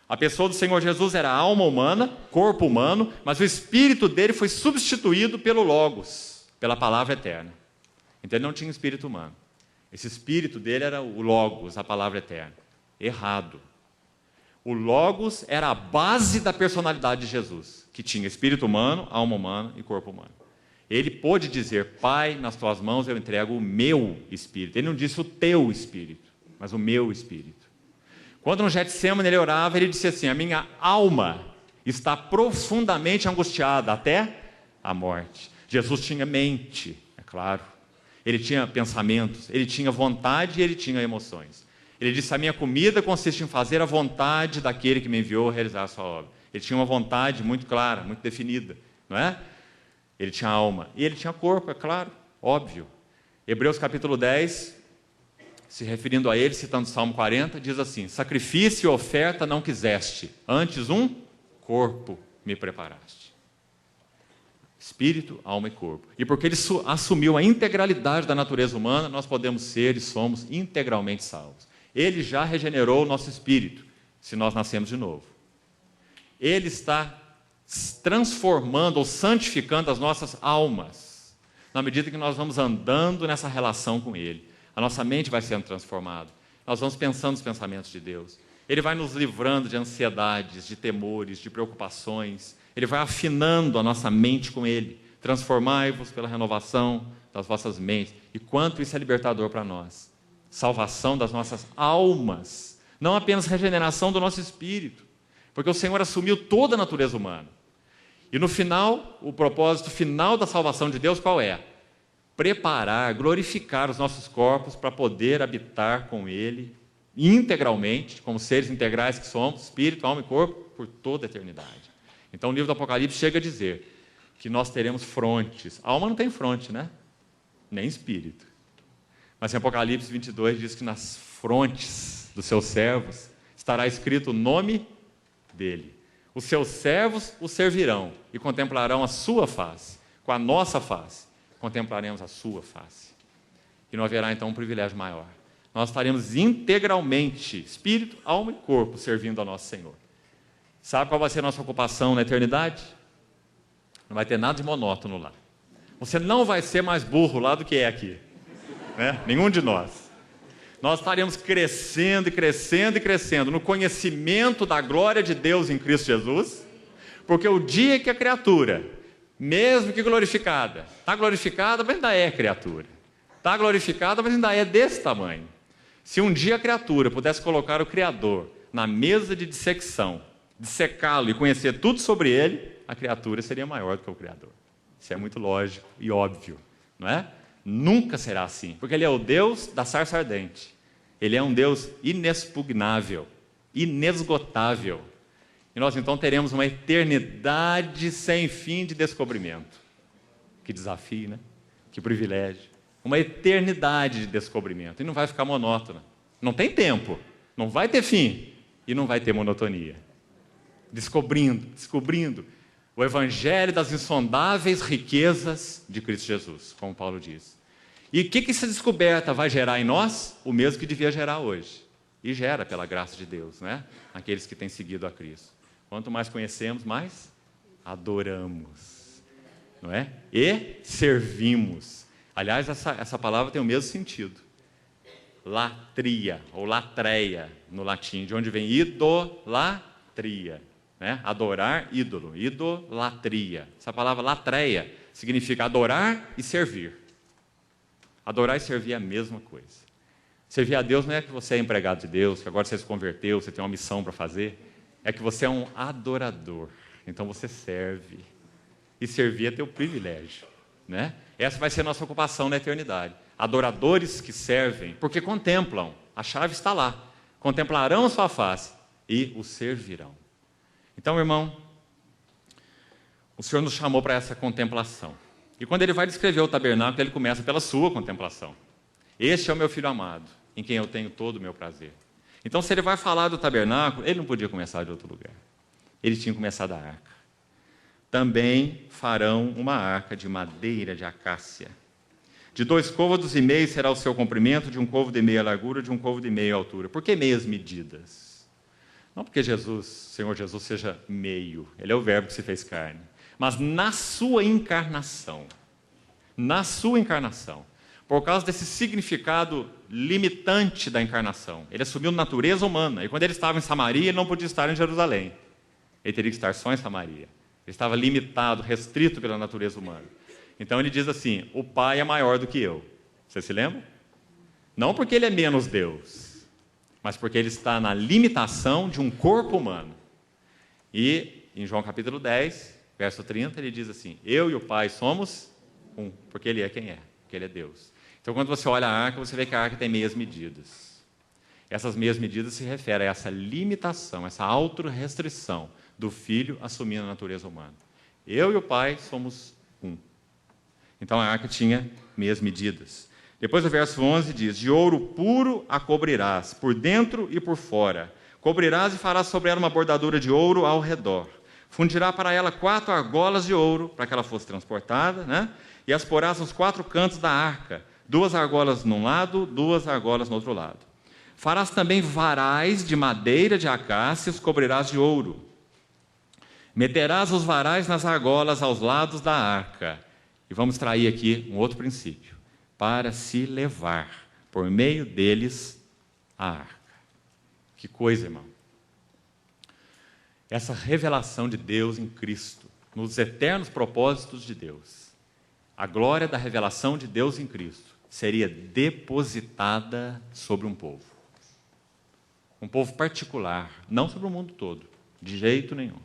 a pessoa do Senhor Jesus era alma humana, corpo humano, mas o Espírito dele foi substituído pelo Logos, pela palavra eterna. Então ele não tinha espírito humano. Esse espírito dele era o Logos, a palavra eterna. Errado. O Logos era a base da personalidade de Jesus, que tinha espírito humano, alma humana e corpo humano. Ele pôde dizer: Pai, nas tuas mãos eu entrego o meu espírito. Ele não disse o teu espírito, mas o meu espírito. Quando no Getsemane ele orava, ele disse assim: a minha alma está profundamente angustiada até a morte. Jesus tinha mente, é claro. Ele tinha pensamentos, ele tinha vontade e ele tinha emoções. Ele disse: a minha comida consiste em fazer a vontade daquele que me enviou a realizar a sua obra. Ele tinha uma vontade muito clara, muito definida, não é? Ele tinha alma e ele tinha corpo, é claro, óbvio. Hebreus capítulo 10, se referindo a ele, citando o Salmo 40, diz assim: sacrifício e oferta não quiseste, antes um corpo me preparaste. Espírito, alma e corpo. E porque ele assumiu a integralidade da natureza humana, nós podemos ser e somos integralmente salvos. Ele já regenerou o nosso espírito, se nós nascemos de novo. Ele está transformando ou santificando as nossas almas, na medida que nós vamos andando nessa relação com Ele. A nossa mente vai sendo transformada. Nós vamos pensando os pensamentos de Deus. Ele vai nos livrando de ansiedades, de temores, de preocupações. Ele vai afinando a nossa mente com Ele. Transformai-vos pela renovação das vossas mentes. E quanto isso é libertador para nós. Salvação das nossas almas. Não apenas regeneração do nosso espírito. Porque o Senhor assumiu toda a natureza humana. E no final, o propósito final da salvação de Deus qual é? Preparar, glorificar os nossos corpos para poder habitar com Ele integralmente, como seres integrais que somos, espírito, alma e corpo, por toda a eternidade. Então o livro do Apocalipse chega a dizer que nós teremos frontes. A alma não tem fronte, né? Nem espírito. Mas em Apocalipse 22 diz que nas frontes dos seus servos estará escrito o nome dele. Os seus servos o servirão e contemplarão a sua face. Com a nossa face, contemplaremos a sua face. E não haverá então um privilégio maior. Nós estaremos integralmente, espírito, alma e corpo, servindo ao nosso Senhor. Sabe qual vai ser a nossa ocupação na eternidade? Não vai ter nada de monótono lá. Você não vai ser mais burro lá do que é aqui. Né? Nenhum de nós. Nós estaremos crescendo e crescendo e crescendo no conhecimento da glória de Deus em Cristo Jesus, porque o dia que a criatura, mesmo que glorificada, está glorificada, mas ainda é criatura. Está glorificada, mas ainda é desse tamanho. Se um dia a criatura pudesse colocar o Criador na mesa de dissecção, dissecá-lo e conhecer tudo sobre ele, a criatura seria maior do que o Criador. Isso é muito lógico e óbvio, não é? Nunca será assim, porque Ele é o Deus da sarça ardente. Ele é um Deus inexpugnável, inesgotável. E nós então teremos uma eternidade sem fim de descobrimento. Que desafio, né? Que privilégio. Uma eternidade de descobrimento. E não vai ficar monótona. Não tem tempo, não vai ter fim e não vai ter monotonia. Descobrindo o evangelho das insondáveis riquezas de Cristo Jesus, como Paulo diz. E o que essa descoberta vai gerar em nós? O mesmo que devia gerar hoje. E gera pela graça de Deus, né? Aqueles que têm seguido a Cristo. Quanto mais conhecemos, mais adoramos, não é? E servimos. Aliás, essa palavra tem o mesmo sentido. Latria, ou latreia, no latim, de onde vem idolatria. Né? Adorar ídolo, idolatria. Essa palavra latreia significa adorar e servir. Adorar e servir é a mesma coisa. Servir a Deus não é que você é empregado de Deus, que agora você se converteu, você tem uma missão para fazer. É que você é um adorador. Então você serve. E servir é teu privilégio. Né? Essa vai ser a nossa ocupação na eternidade. Adoradores que servem, porque contemplam. A chave está lá. Contemplarão a sua face e o servirão. Então, irmão, o Senhor nos chamou para essa contemplação. E quando Ele vai descrever o tabernáculo, Ele começa pela sua contemplação. Este é o meu Filho amado, em quem eu tenho todo o meu prazer. Então, se Ele vai falar do tabernáculo, Ele não podia começar de outro lugar. Ele tinha que começar da arca. Também farão uma arca de madeira de acácia. De 2,5 côvados será o seu comprimento, de 1,5 côvado a largura, de 1,5 côvado a altura. Por que meias medidas? Não porque Senhor Jesus, seja meio. Ele é o verbo que se fez carne. Mas na sua encarnação. Na sua encarnação. Por causa desse significado limitante da encarnação. Ele assumiu natureza humana. E quando ele estava em Samaria, ele não podia estar em Jerusalém. Ele teria que estar só em Samaria. Ele estava limitado, restrito pela natureza humana. Então ele diz assim, o Pai é maior do que eu. Você se lembra? Não porque ele é menos Deus, mas porque ele está na limitação de um corpo humano. E em João capítulo 10, verso 30, ele diz assim, eu e o Pai somos um, porque ele é quem é, porque ele é Deus. Então quando você olha a arca, você vê que a arca tem meias medidas. Essas meias medidas se referem a essa limitação, essa autorrestrição do Filho assumindo a natureza humana. Eu e o Pai somos um. Então a arca tinha meias medidas. Depois o verso 11 diz, de ouro puro a cobrirás, por dentro e por fora. Cobrirás e farás sobre ela uma bordadura de ouro ao redor. Fundirá para ela 4 argolas de ouro, para que ela fosse transportada, né? E as porás nos 4 cantos da arca, 2 argolas num lado, 2 argolas no outro lado. Farás também varais de madeira de acácia, os cobrirás de ouro. Meterás os varais nas argolas aos lados da arca. E vamos extrair aqui um outro princípio. Para se levar, por meio deles, a arca. Que coisa, irmão. Essa revelação de Deus em Cristo, nos eternos propósitos de Deus, a glória da revelação de Deus em Cristo, seria depositada sobre um povo. Um povo particular, não sobre o mundo todo, de jeito nenhum.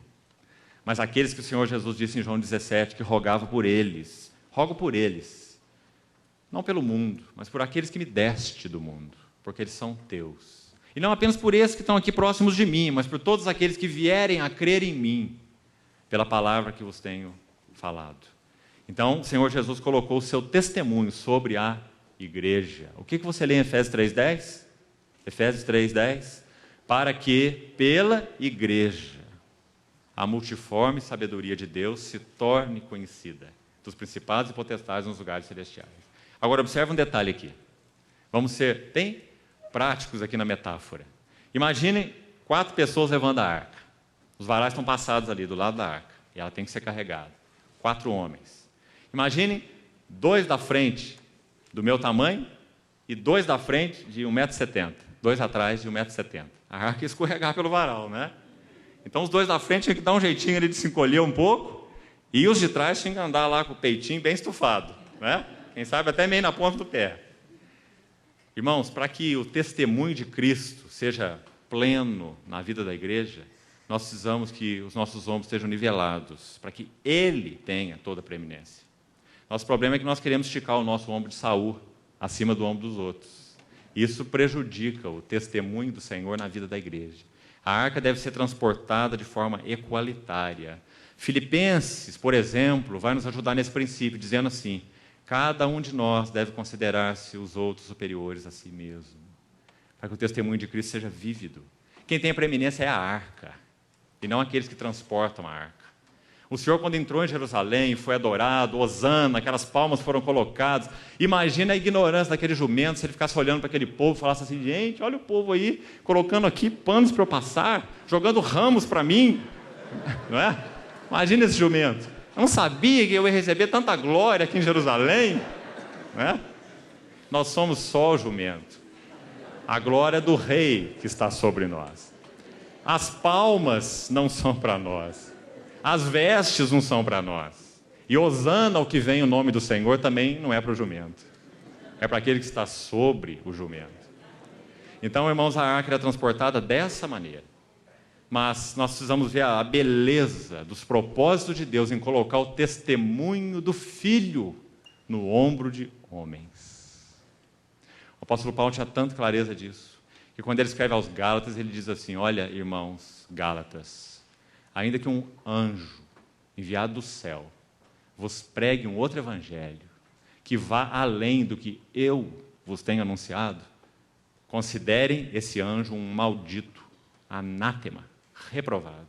Mas aqueles que o Senhor Jesus disse em João 17, que rogava por eles, rogo por eles, não pelo mundo, mas por aqueles que me deste do mundo, porque eles são teus. E não apenas por esses que estão aqui próximos de mim, mas por todos aqueles que vierem a crer em mim, pela palavra que vos tenho falado. Então, o Senhor Jesus colocou o seu testemunho sobre a igreja. O que você lê em Efésios 3,10? Efésios 3,10. Para que, pela igreja, a multiforme sabedoria de Deus se torne conhecida dos principados e potestades nos lugares celestiais. Agora, observe um detalhe aqui. Vamos ser bem práticos aqui na metáfora. Imaginem 4 pessoas levando a arca. Os varais estão passados ali do lado da arca. E ela tem que ser carregada. 4 homens. Imaginem 2 da frente do meu tamanho e 2 da frente de 1,70 m. 2 atrás de 1,70 m. A arca ia escorregar pelo varal, né? Então os 2 da frente tinham que dar um jeitinho ali de se encolher um pouco e os de trás tinham que andar lá com o peitinho bem estufado, né? Quem sabe até meio na ponta do pé. Irmãos, para que o testemunho de Cristo seja pleno na vida da igreja, nós precisamos que os nossos ombros sejam nivelados, para que Ele tenha toda a preeminência. Nosso problema é que nós queremos esticar o nosso ombro de Saul acima do ombro dos outros. Isso prejudica o testemunho do Senhor na vida da igreja. A arca deve ser transportada de forma equalitária. Filipenses, por exemplo, vai nos ajudar nesse princípio, dizendo assim: cada um de nós deve considerar-se os outros superiores a si mesmo, para que o testemunho de Cristo seja vívido. Quem tem a preeminência é a arca, e não aqueles que transportam a arca. O Senhor, quando entrou em Jerusalém, foi adorado, hosana, aquelas palmas foram colocadas. Imagina a ignorância daquele jumento, se ele ficasse olhando para aquele povo e falasse assim: gente, olha o povo aí, colocando aqui panos para eu passar, jogando ramos para mim. Não é? Imagina esse jumento. Eu não sabia que eu ia receber tanta glória aqui em Jerusalém. Não é? Nós somos só o jumento. A glória do rei que está sobre nós. As palmas não são para nós. As vestes não são para nós. E hosana ao que vem o nome do Senhor também não é para o jumento. É para aquele que está sobre o jumento. Então, irmãos, a arca era transportada dessa maneira. Mas nós precisamos ver a beleza dos propósitos de Deus em colocar o testemunho do Filho no ombro de homens. O apóstolo Paulo tinha tanta clareza disso, que quando ele escreve aos Gálatas, ele diz assim: olha, irmãos Gálatas, ainda que um anjo enviado do céu vos pregue um outro evangelho, que vá além do que eu vos tenho anunciado, considerem esse anjo um maldito, anátema, reprovado.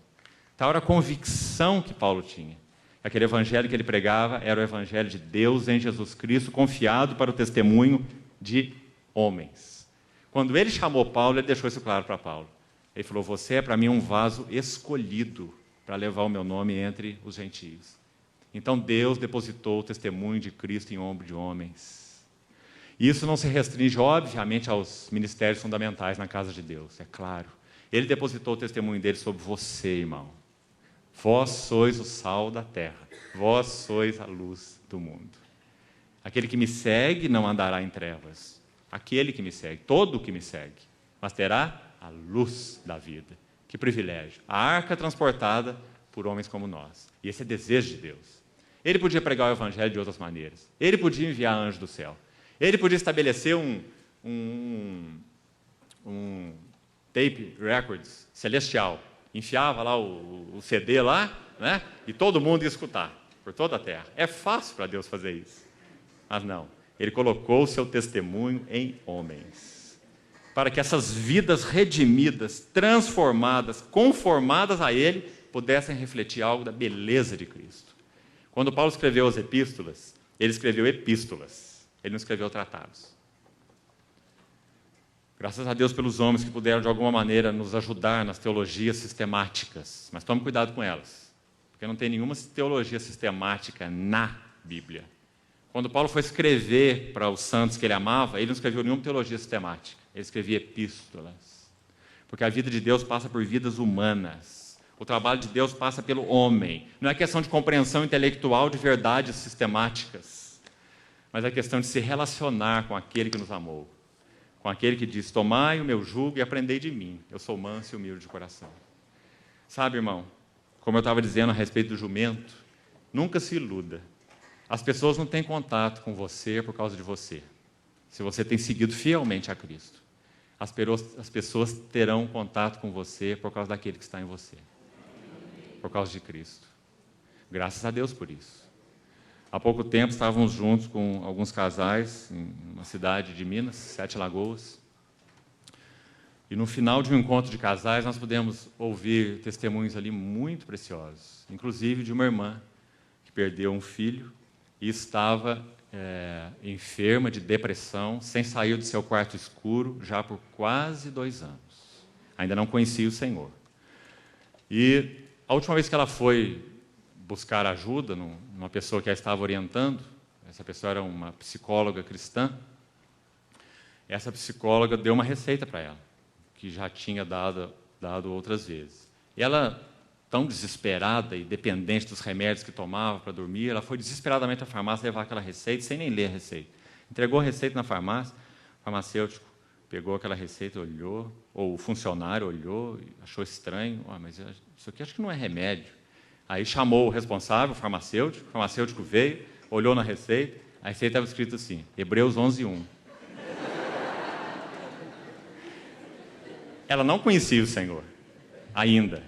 Tal era a convicção que Paulo tinha. Aquele evangelho que ele pregava era o evangelho de Deus em Jesus Cristo, confiado para o testemunho de homens. Quando ele chamou Paulo, ele deixou isso claro para Paulo. Ele falou: você é para mim um vaso escolhido para levar o meu nome entre os gentios. Então Deus depositou o testemunho de Cristo em ombro de homens. Isso não se restringe, obviamente, aos ministérios fundamentais na casa de Deus, é claro. Ele depositou o testemunho dele sobre você, irmão. Vós sois o sal da terra, vós sois a luz do mundo. Aquele que me segue não andará em trevas. Aquele que me segue, todo que me segue, mas terá a luz da vida. Que privilégio. A arca transportada por homens como nós. E esse é desejo de Deus. Ele podia pregar o evangelho de outras maneiras. Ele podia enviar anjos do céu. Ele podia estabelecer um tape records celestial. Enfiava lá o CD lá, né? E todo mundo ia escutar, por toda a terra. É fácil para Deus fazer isso. Mas não. Ele colocou o seu testemunho em homens, para que essas vidas redimidas, transformadas, conformadas a Ele, pudessem refletir algo da beleza de Cristo. Quando Paulo escreveu as epístolas, ele escreveu epístolas, ele não escreveu tratados. Graças a Deus pelos homens que puderam, de alguma maneira, nos ajudar nas teologias sistemáticas, mas tome cuidado com elas, porque não tem nenhuma teologia sistemática na Bíblia. Quando Paulo foi escrever para os santos que ele amava, ele não escreveu nenhuma teologia sistemática. Ele escrevia epístolas. Porque a vida de Deus passa por vidas humanas. O trabalho de Deus passa pelo homem. Não é questão de compreensão intelectual de verdades sistemáticas, mas é questão de se relacionar com aquele que nos amou. Com aquele que diz: tomai o meu jugo e aprendei de mim. Eu sou manso e humilde de coração. Sabe, irmão, como eu estava dizendo a respeito do jumento, nunca se iluda. As pessoas não têm contato com você por causa de você. Se você tem seguido fielmente a Cristo, as pessoas terão contato com você por causa daquele que está em você. Por causa de Cristo. Graças a Deus por isso. Há pouco tempo estávamos juntos com alguns casais em uma cidade de Minas, Sete Lagoas. E no final de um encontro de casais, nós pudemos ouvir testemunhos ali muito preciosos. Inclusive de uma irmã que perdeu um filho e estava enferma de depressão, sem sair do seu quarto escuro, já por quase 2 anos. Ainda não conhecia o Senhor. E a última vez que ela foi buscar ajuda numa pessoa que a estava orientando, essa pessoa era uma psicóloga cristã, essa psicóloga deu uma receita para ela, que já tinha dado outras vezes. E ela, tão desesperada e dependente dos remédios que tomava para dormir, ela foi desesperadamente à farmácia levar aquela receita, sem nem ler a receita. Entregou a receita na farmácia, o farmacêutico pegou aquela receita, olhou, ou o funcionário olhou, achou estranho: mas isso aqui acho que não é remédio. Aí chamou o responsável, o farmacêutico veio, olhou na receita, a receita estava escrito assim: Hebreus 11:1. Ela não conhecia o Senhor, ainda.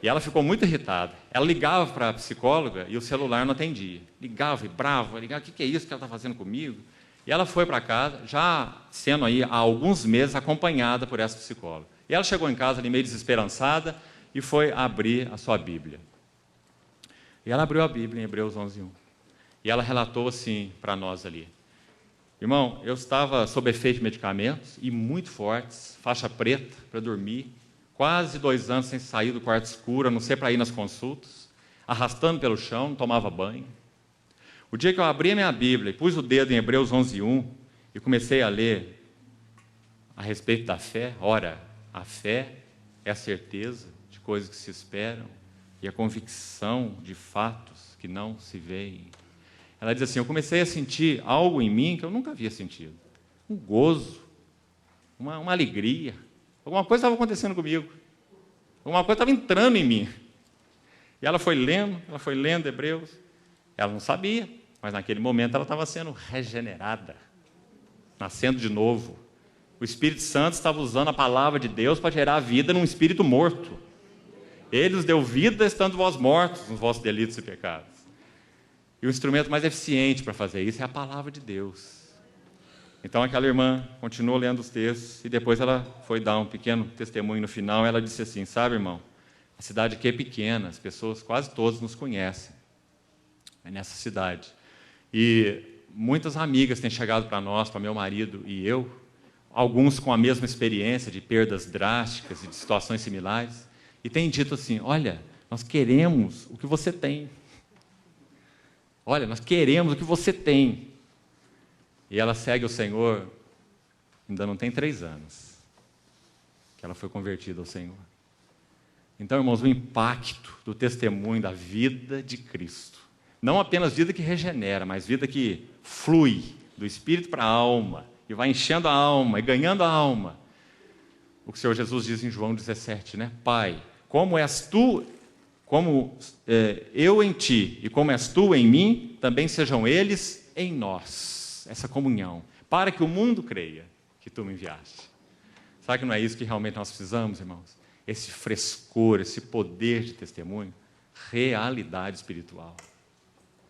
E ela ficou muito irritada. Ela ligava para a psicóloga e o celular não atendia. Ligava e brava, ligava, o que é isso que ela está fazendo comigo? E ela foi para casa, já sendo aí há alguns meses acompanhada por essa psicóloga. E ela chegou em casa ali meio desesperançada e foi abrir a sua Bíblia. E ela abriu a Bíblia em Hebreus 11:1. E ela relatou assim para nós ali: irmão, eu estava sob efeito de medicamentos e muito fortes, faixa preta para dormir, quase 2 anos sem sair do quarto escuro, a não ser para ir nas consultas, arrastando pelo chão, não tomava banho. O dia que eu abri a minha Bíblia e pus o dedo em Hebreus 11:1 e comecei a ler a respeito da fé, ora, a fé é a certeza de coisas que se esperam e a convicção de fatos que não se veem. Ela diz assim, eu comecei a sentir algo em mim que eu nunca havia sentido. Um gozo, uma alegria. Alguma coisa estava acontecendo comigo. Alguma coisa estava entrando em mim. E ela foi lendo Hebreus. Ela não sabia, mas naquele momento ela estava sendo regenerada, nascendo de novo. O Espírito Santo estava usando a palavra de Deus para gerar vida num espírito morto. Ele nos deu vida estando vós mortos nos vossos delitos e pecados. E o instrumento mais eficiente para fazer isso é a palavra de Deus. Então aquela irmã continuou lendo os textos e depois ela foi dar um pequeno testemunho no final. Ela disse assim, sabe, irmão, a cidade aqui é pequena, as pessoas quase todas nos conhecem. É nessa cidade. E muitas amigas têm chegado para nós, para meu marido e eu, alguns com a mesma experiência de perdas drásticas e de situações similares, e têm dito assim, olha, nós queremos o que você tem. Olha, nós queremos o que você tem. E ela segue o Senhor, ainda não tem 3 anos, que ela foi convertida ao Senhor. Então, irmãos, o impacto do testemunho da vida de Cristo, não apenas vida que regenera, mas vida que flui do espírito para a alma, e vai enchendo a alma, e ganhando a alma. O que o Senhor Jesus diz em João 17, né? Pai, como és tu, eu em ti, e como és tu em mim, também sejam eles em nós. Essa comunhão, para que o mundo creia que tu me enviaste. Sabe que não é isso que realmente nós precisamos, irmãos? Esse frescor, esse poder de testemunho, realidade espiritual.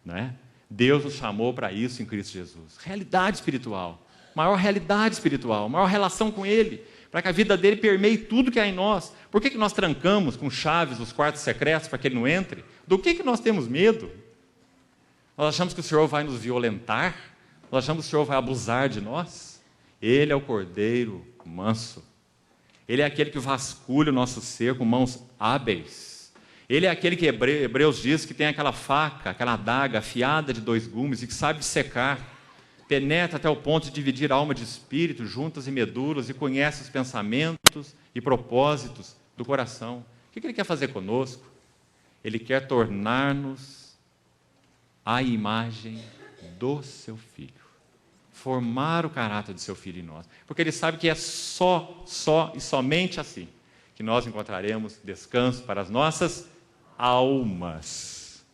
Não é? Deus nos chamou para isso em Cristo Jesus. Realidade espiritual, maior realidade espiritual, maior relação com Ele, para que a vida dele permeie tudo que há em nós. Por que nós trancamos com chaves os quartos secretos para que Ele não entre? Do que nós temos medo? Nós achamos que o Senhor vai nos violentar? Nós achamos que o Senhor vai abusar de nós? Ele é o Cordeiro manso. Ele é aquele que vasculha o nosso ser com mãos hábeis. Ele é aquele que Hebreus diz que tem aquela faca, aquela adaga afiada de 2 gumes e que sabe dissecar, penetra até o ponto de dividir alma de espírito, juntas e medulas, e conhece os pensamentos e propósitos do coração. O que Ele quer fazer conosco? Ele quer tornar-nos a imagem do seu Filho. Formar o caráter do seu Filho em nós. Porque Ele sabe que é só e somente assim que nós encontraremos descanso para as nossas almas.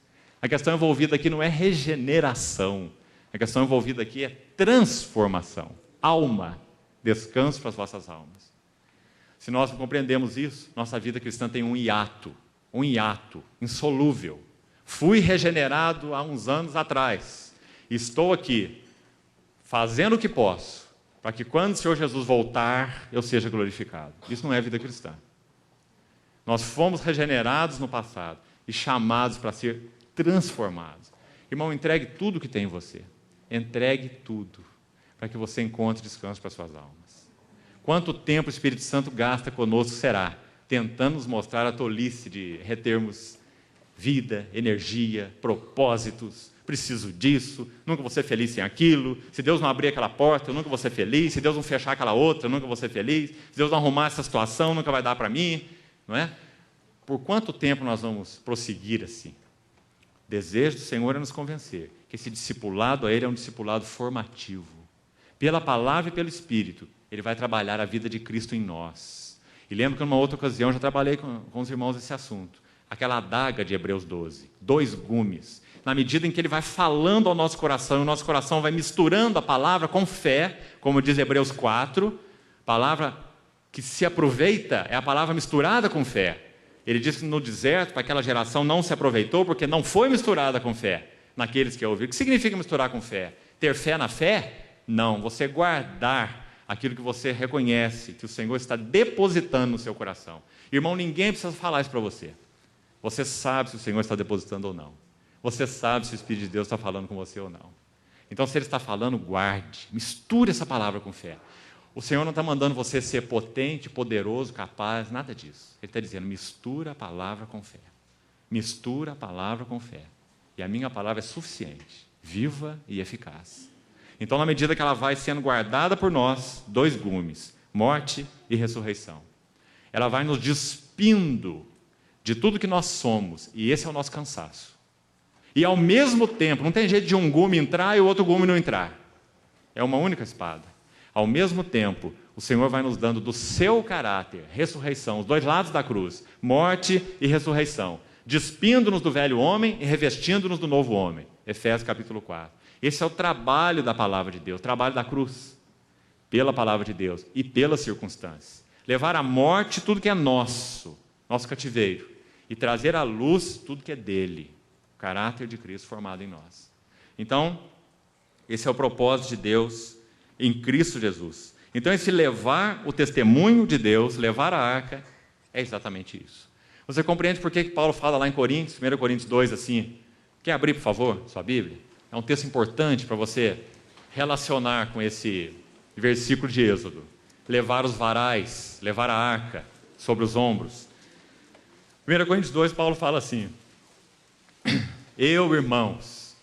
A questão envolvida aqui não é regeneração. A questão envolvida aqui é transformação. Alma, descanso para as vossas almas. Se nós não compreendemos isso, nossa vida cristã tem um hiato insolúvel. Fui regenerado há uns anos atrás. Estou aqui, fazendo o que posso, para que quando o Senhor Jesus voltar, eu seja glorificado. Isso não é vida cristã. Nós fomos regenerados no passado e chamados para ser transformados. Irmão, entregue tudo que tem em você. Entregue tudo, para que você encontre descanso para as suas almas. Quanto tempo o Espírito Santo gasta conosco será, tentando nos mostrar a tolice de retermos vida, energia, propósitos, preciso disso, nunca vou ser feliz sem aquilo, se Deus não abrir aquela porta, eu nunca vou ser feliz, se Deus não fechar aquela outra, eu nunca vou ser feliz, se Deus não arrumar essa situação, nunca vai dar para mim, não é? Por quanto tempo nós vamos prosseguir assim? O desejo do Senhor é nos convencer que esse discipulado a Ele é um discipulado formativo. Pela palavra e pelo Espírito, Ele vai trabalhar a vida de Cristo em nós. E lembro que numa outra ocasião já trabalhei com os irmãos esse assunto. Aquela adaga de Hebreus 12, 2 gumes. Na medida em que Ele vai falando ao nosso coração, e o nosso coração vai misturando a palavra com fé, como diz Hebreus 4, palavra que se aproveita é a palavra misturada com fé. Ele diz que no deserto, para aquela geração, não se aproveitou porque não foi misturada com fé naqueles que a ouviram. O que significa misturar com fé? Ter fé na fé? Não, você guardar aquilo que você reconhece que o Senhor está depositando no seu coração. Irmão, ninguém precisa falar isso para você. Você sabe se o Senhor está depositando ou não. Você sabe se o Espírito de Deus está falando com você ou não. Então, se Ele está falando, guarde. Misture essa palavra com fé. O Senhor não está mandando você ser potente, poderoso, capaz, nada disso. Ele está dizendo, mistura a palavra com fé. Mistura a palavra com fé. E a minha palavra é suficiente, viva e eficaz. Então, na medida que ela vai sendo guardada por nós, 2 gumes, morte e ressurreição. Ela vai nos despindo de tudo que nós somos, e esse é o nosso cansaço. E ao mesmo tempo, não tem jeito de um gume entrar e o outro gume não entrar. É uma única espada. Ao mesmo tempo, o Senhor vai nos dando do seu caráter, ressurreição, os 2 lados da cruz, morte e ressurreição, despindo-nos do velho homem e revestindo-nos do novo homem. Efésios capítulo 4. Esse é o trabalho da palavra de Deus, o trabalho da cruz, pela palavra de Deus e pelas circunstâncias. Levar à morte tudo que é nosso cativeiro, e trazer à luz tudo que é dele, o caráter de Cristo formado em nós. Então, esse é o propósito de Deus em Cristo Jesus. Então, esse levar o testemunho de Deus, levar a arca, é exatamente isso. Você compreende por que Paulo fala lá em Coríntios, 1 Coríntios 2, assim? Quer abrir, por favor, sua Bíblia? É um texto importante para você relacionar com esse versículo de Êxodo. Levar os varais, levar a arca sobre os ombros. 1 Coríntios 2, Paulo fala assim: eu, irmãos,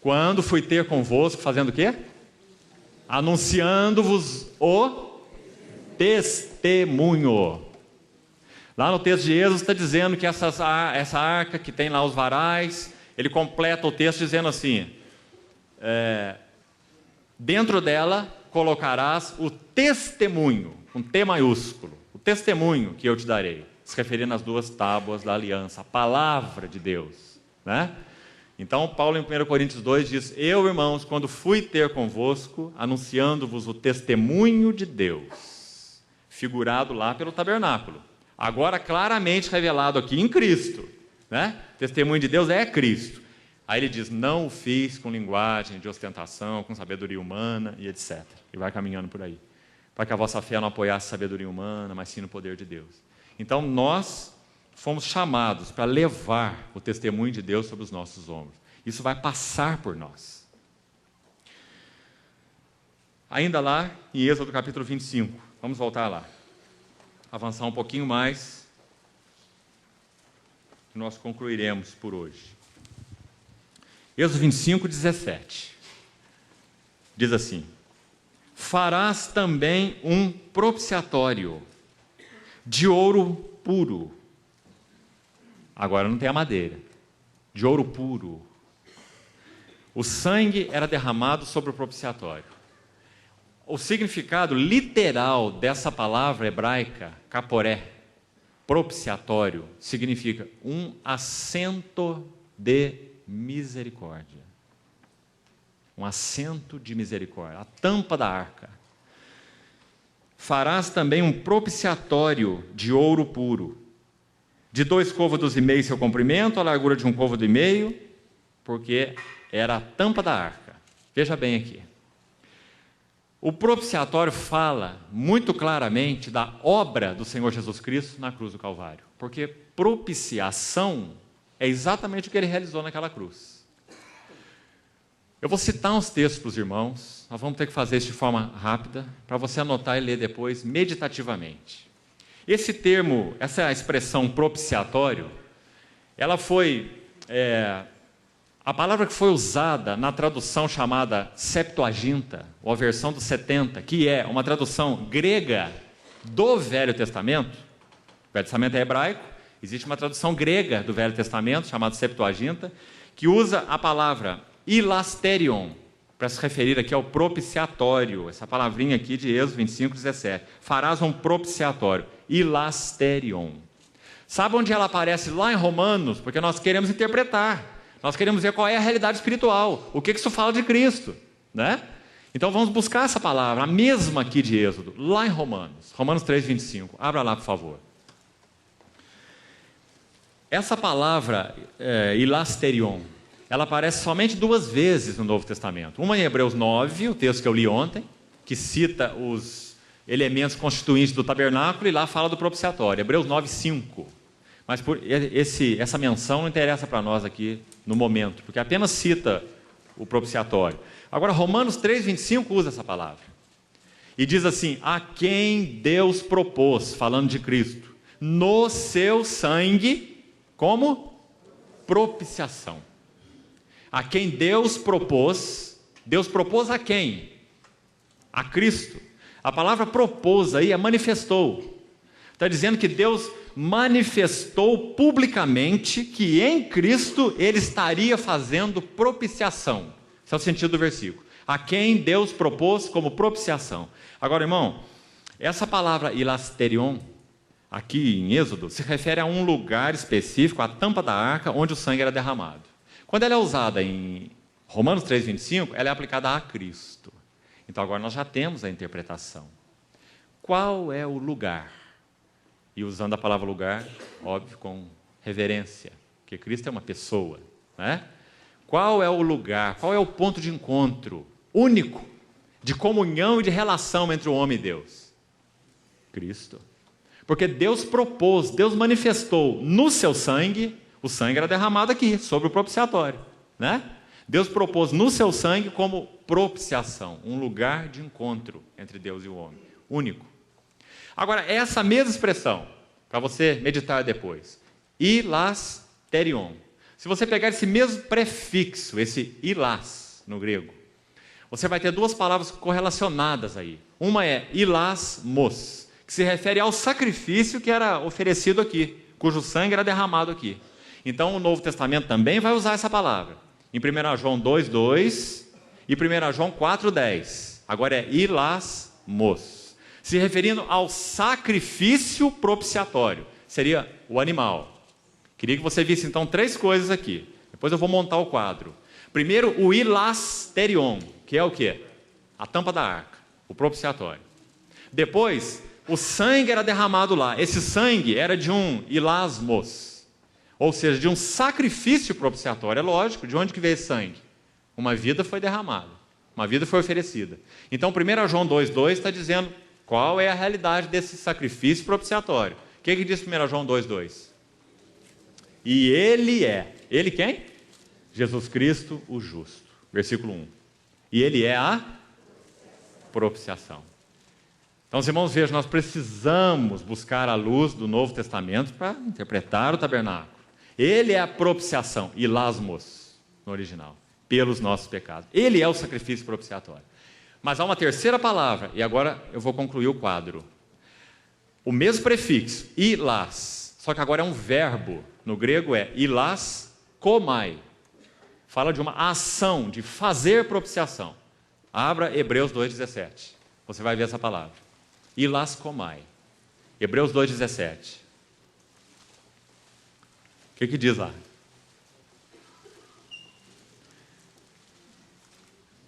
quando fui ter convosco, fazendo o quê? Anunciando-vos o testemunho. Lá no texto de Êxodo está dizendo que essa arca que tem lá os varais, ele completa o texto dizendo assim, dentro dela colocarás o testemunho, com T maiúsculo, o testemunho que eu te darei, se referindo às 2 tábuas da aliança, a palavra de Deus, né? Então, Paulo em 1 Coríntios 2 diz, eu, irmãos, quando fui ter convosco, anunciando-vos o testemunho de Deus, figurado lá pelo tabernáculo, agora claramente revelado aqui em Cristo, né? Testemunho de Deus é Cristo. Aí ele diz, não o fiz com linguagem de ostentação, com sabedoria humana e etc. E vai caminhando por aí. Para que a vossa fé não apoiasse a sabedoria humana, mas sim no poder de Deus. Então, nós fomos chamados para levar o testemunho de Deus sobre os nossos ombros. Isso vai passar por nós. Ainda lá, em Êxodo capítulo 25. Vamos voltar lá. Avançar um pouquinho mais. E nós concluiremos por hoje. Êxodo 25, 17. Diz assim, farás também um propiciatório de ouro puro. Agora não tem a madeira. De ouro puro. O sangue era derramado sobre o propiciatório. O significado literal dessa palavra hebraica, caporé, propiciatório, significa um assento de misericórdia. Um assento de misericórdia. A tampa da arca. Farás também um propiciatório de ouro puro, de 2 côvados e meio seu comprimento, a largura de 1 côvado e meio, porque era a tampa da arca. Veja bem aqui. O propiciatório fala muito claramente da obra do Senhor Jesus Cristo na cruz do Calvário, porque propiciação é exatamente o que ele realizou naquela cruz. Eu vou citar uns textos para os irmãos, nós vamos ter que fazer isso de forma rápida, para você anotar e ler depois meditativamente. Esse termo, essa expressão propiciatório, ela foi, a palavra que foi usada na tradução chamada Septuaginta, ou a versão dos 70, que é uma tradução grega do Velho Testamento. O Velho Testamento é hebraico, existe uma tradução grega do Velho Testamento, chamada Septuaginta, que usa a palavra ilasterion, para se referir aqui ao propiciatório, essa palavrinha aqui de Êxodo 25, 17. Farás um propiciatório, ilasterion. Sabe onde ela aparece lá em Romanos? Porque nós queremos interpretar, nós queremos ver qual é a realidade espiritual, o que isso fala de Cristo, né? Então vamos buscar essa palavra, a mesma aqui de Êxodo, lá em Romanos 3:25. Abra lá, por favor. Essa palavra, hilasterion, ela aparece somente 2 vezes no Novo Testamento. Uma em Hebreus 9, o texto que eu li ontem, que cita os elementos constituintes do tabernáculo, e lá fala do propiciatório, Hebreus 9:5. Mas essa menção não interessa para nós aqui no momento, porque apenas cita o propiciatório. Agora, Romanos 3:25 usa essa palavra. E diz assim: a quem Deus propôs, falando de Cristo, no seu sangue, como propiciação. A quem Deus propôs a quem? A Cristo. A palavra propôs aí é manifestou. Está dizendo que Deus manifestou publicamente que em Cristo Ele estaria fazendo propiciação. Esse é o sentido do versículo. A quem Deus propôs como propiciação. Agora, irmão, essa palavra hilasterion, aqui em Êxodo, se refere a um lugar específico, a tampa da arca, onde o sangue era derramado. Quando ela é usada em Romanos 3:25, ela é aplicada a Cristo. Então agora nós já temos a interpretação. Qual é o lugar? E usando a palavra lugar, óbvio, com reverência, porque Cristo é uma pessoa, né? Qual é o lugar, qual é o ponto de encontro único, de comunhão e de relação entre o homem e Deus? Cristo. Porque Deus propôs, Deus manifestou no seu sangue, o sangue era derramado aqui, sobre o propiciatório, né? Deus propôs no seu sangue como propiciação, um lugar de encontro entre Deus e o homem, único. Agora, essa mesma expressão, para você meditar depois, hilasterion. Se você pegar esse mesmo prefixo, esse hilas no grego, você vai ter 2 palavras correlacionadas aí. Uma é hilasmos, que se refere ao sacrifício que era oferecido aqui, cujo sangue era derramado aqui. Então o Novo Testamento também vai usar essa palavra. Em 1 João 2:2 e 1 João 4:10. Agora é hilasmos, se referindo ao sacrifício propiciatório. Seria o animal. Queria que você visse então 3 coisas aqui. Depois eu vou montar o quadro. Primeiro, o hilasterion, que é o quê? A tampa da arca, o propiciatório. Depois, o sangue era derramado lá. Esse sangue era de um hilasmos, ou seja, de um sacrifício propiciatório. É lógico, de onde que veio esse sangue? Uma vida foi derramada, uma vida foi oferecida. Então, 1 João 2:2 está dizendo qual é a realidade desse sacrifício propiciatório. O que diz 1 João 2:2? E ele é. Ele quem? Jesus Cristo, o justo. Versículo 1. E ele é a propiciação. Então, os irmãos, vejam, nós precisamos buscar a luz do Novo Testamento para interpretar o tabernáculo. Ele é a propiciação, hilasmos, no original, pelos nossos pecados. Ele é o sacrifício propiciatório. Mas há uma terceira palavra, e agora eu vou concluir o quadro. O mesmo prefixo, hilas, só que agora é um verbo. No grego é hilaskomai. Fala de uma ação, de fazer propiciação. Abra Hebreus 2:17. Você vai ver essa palavra. Hilaskomai. Hebreus 2:17. O que diz lá?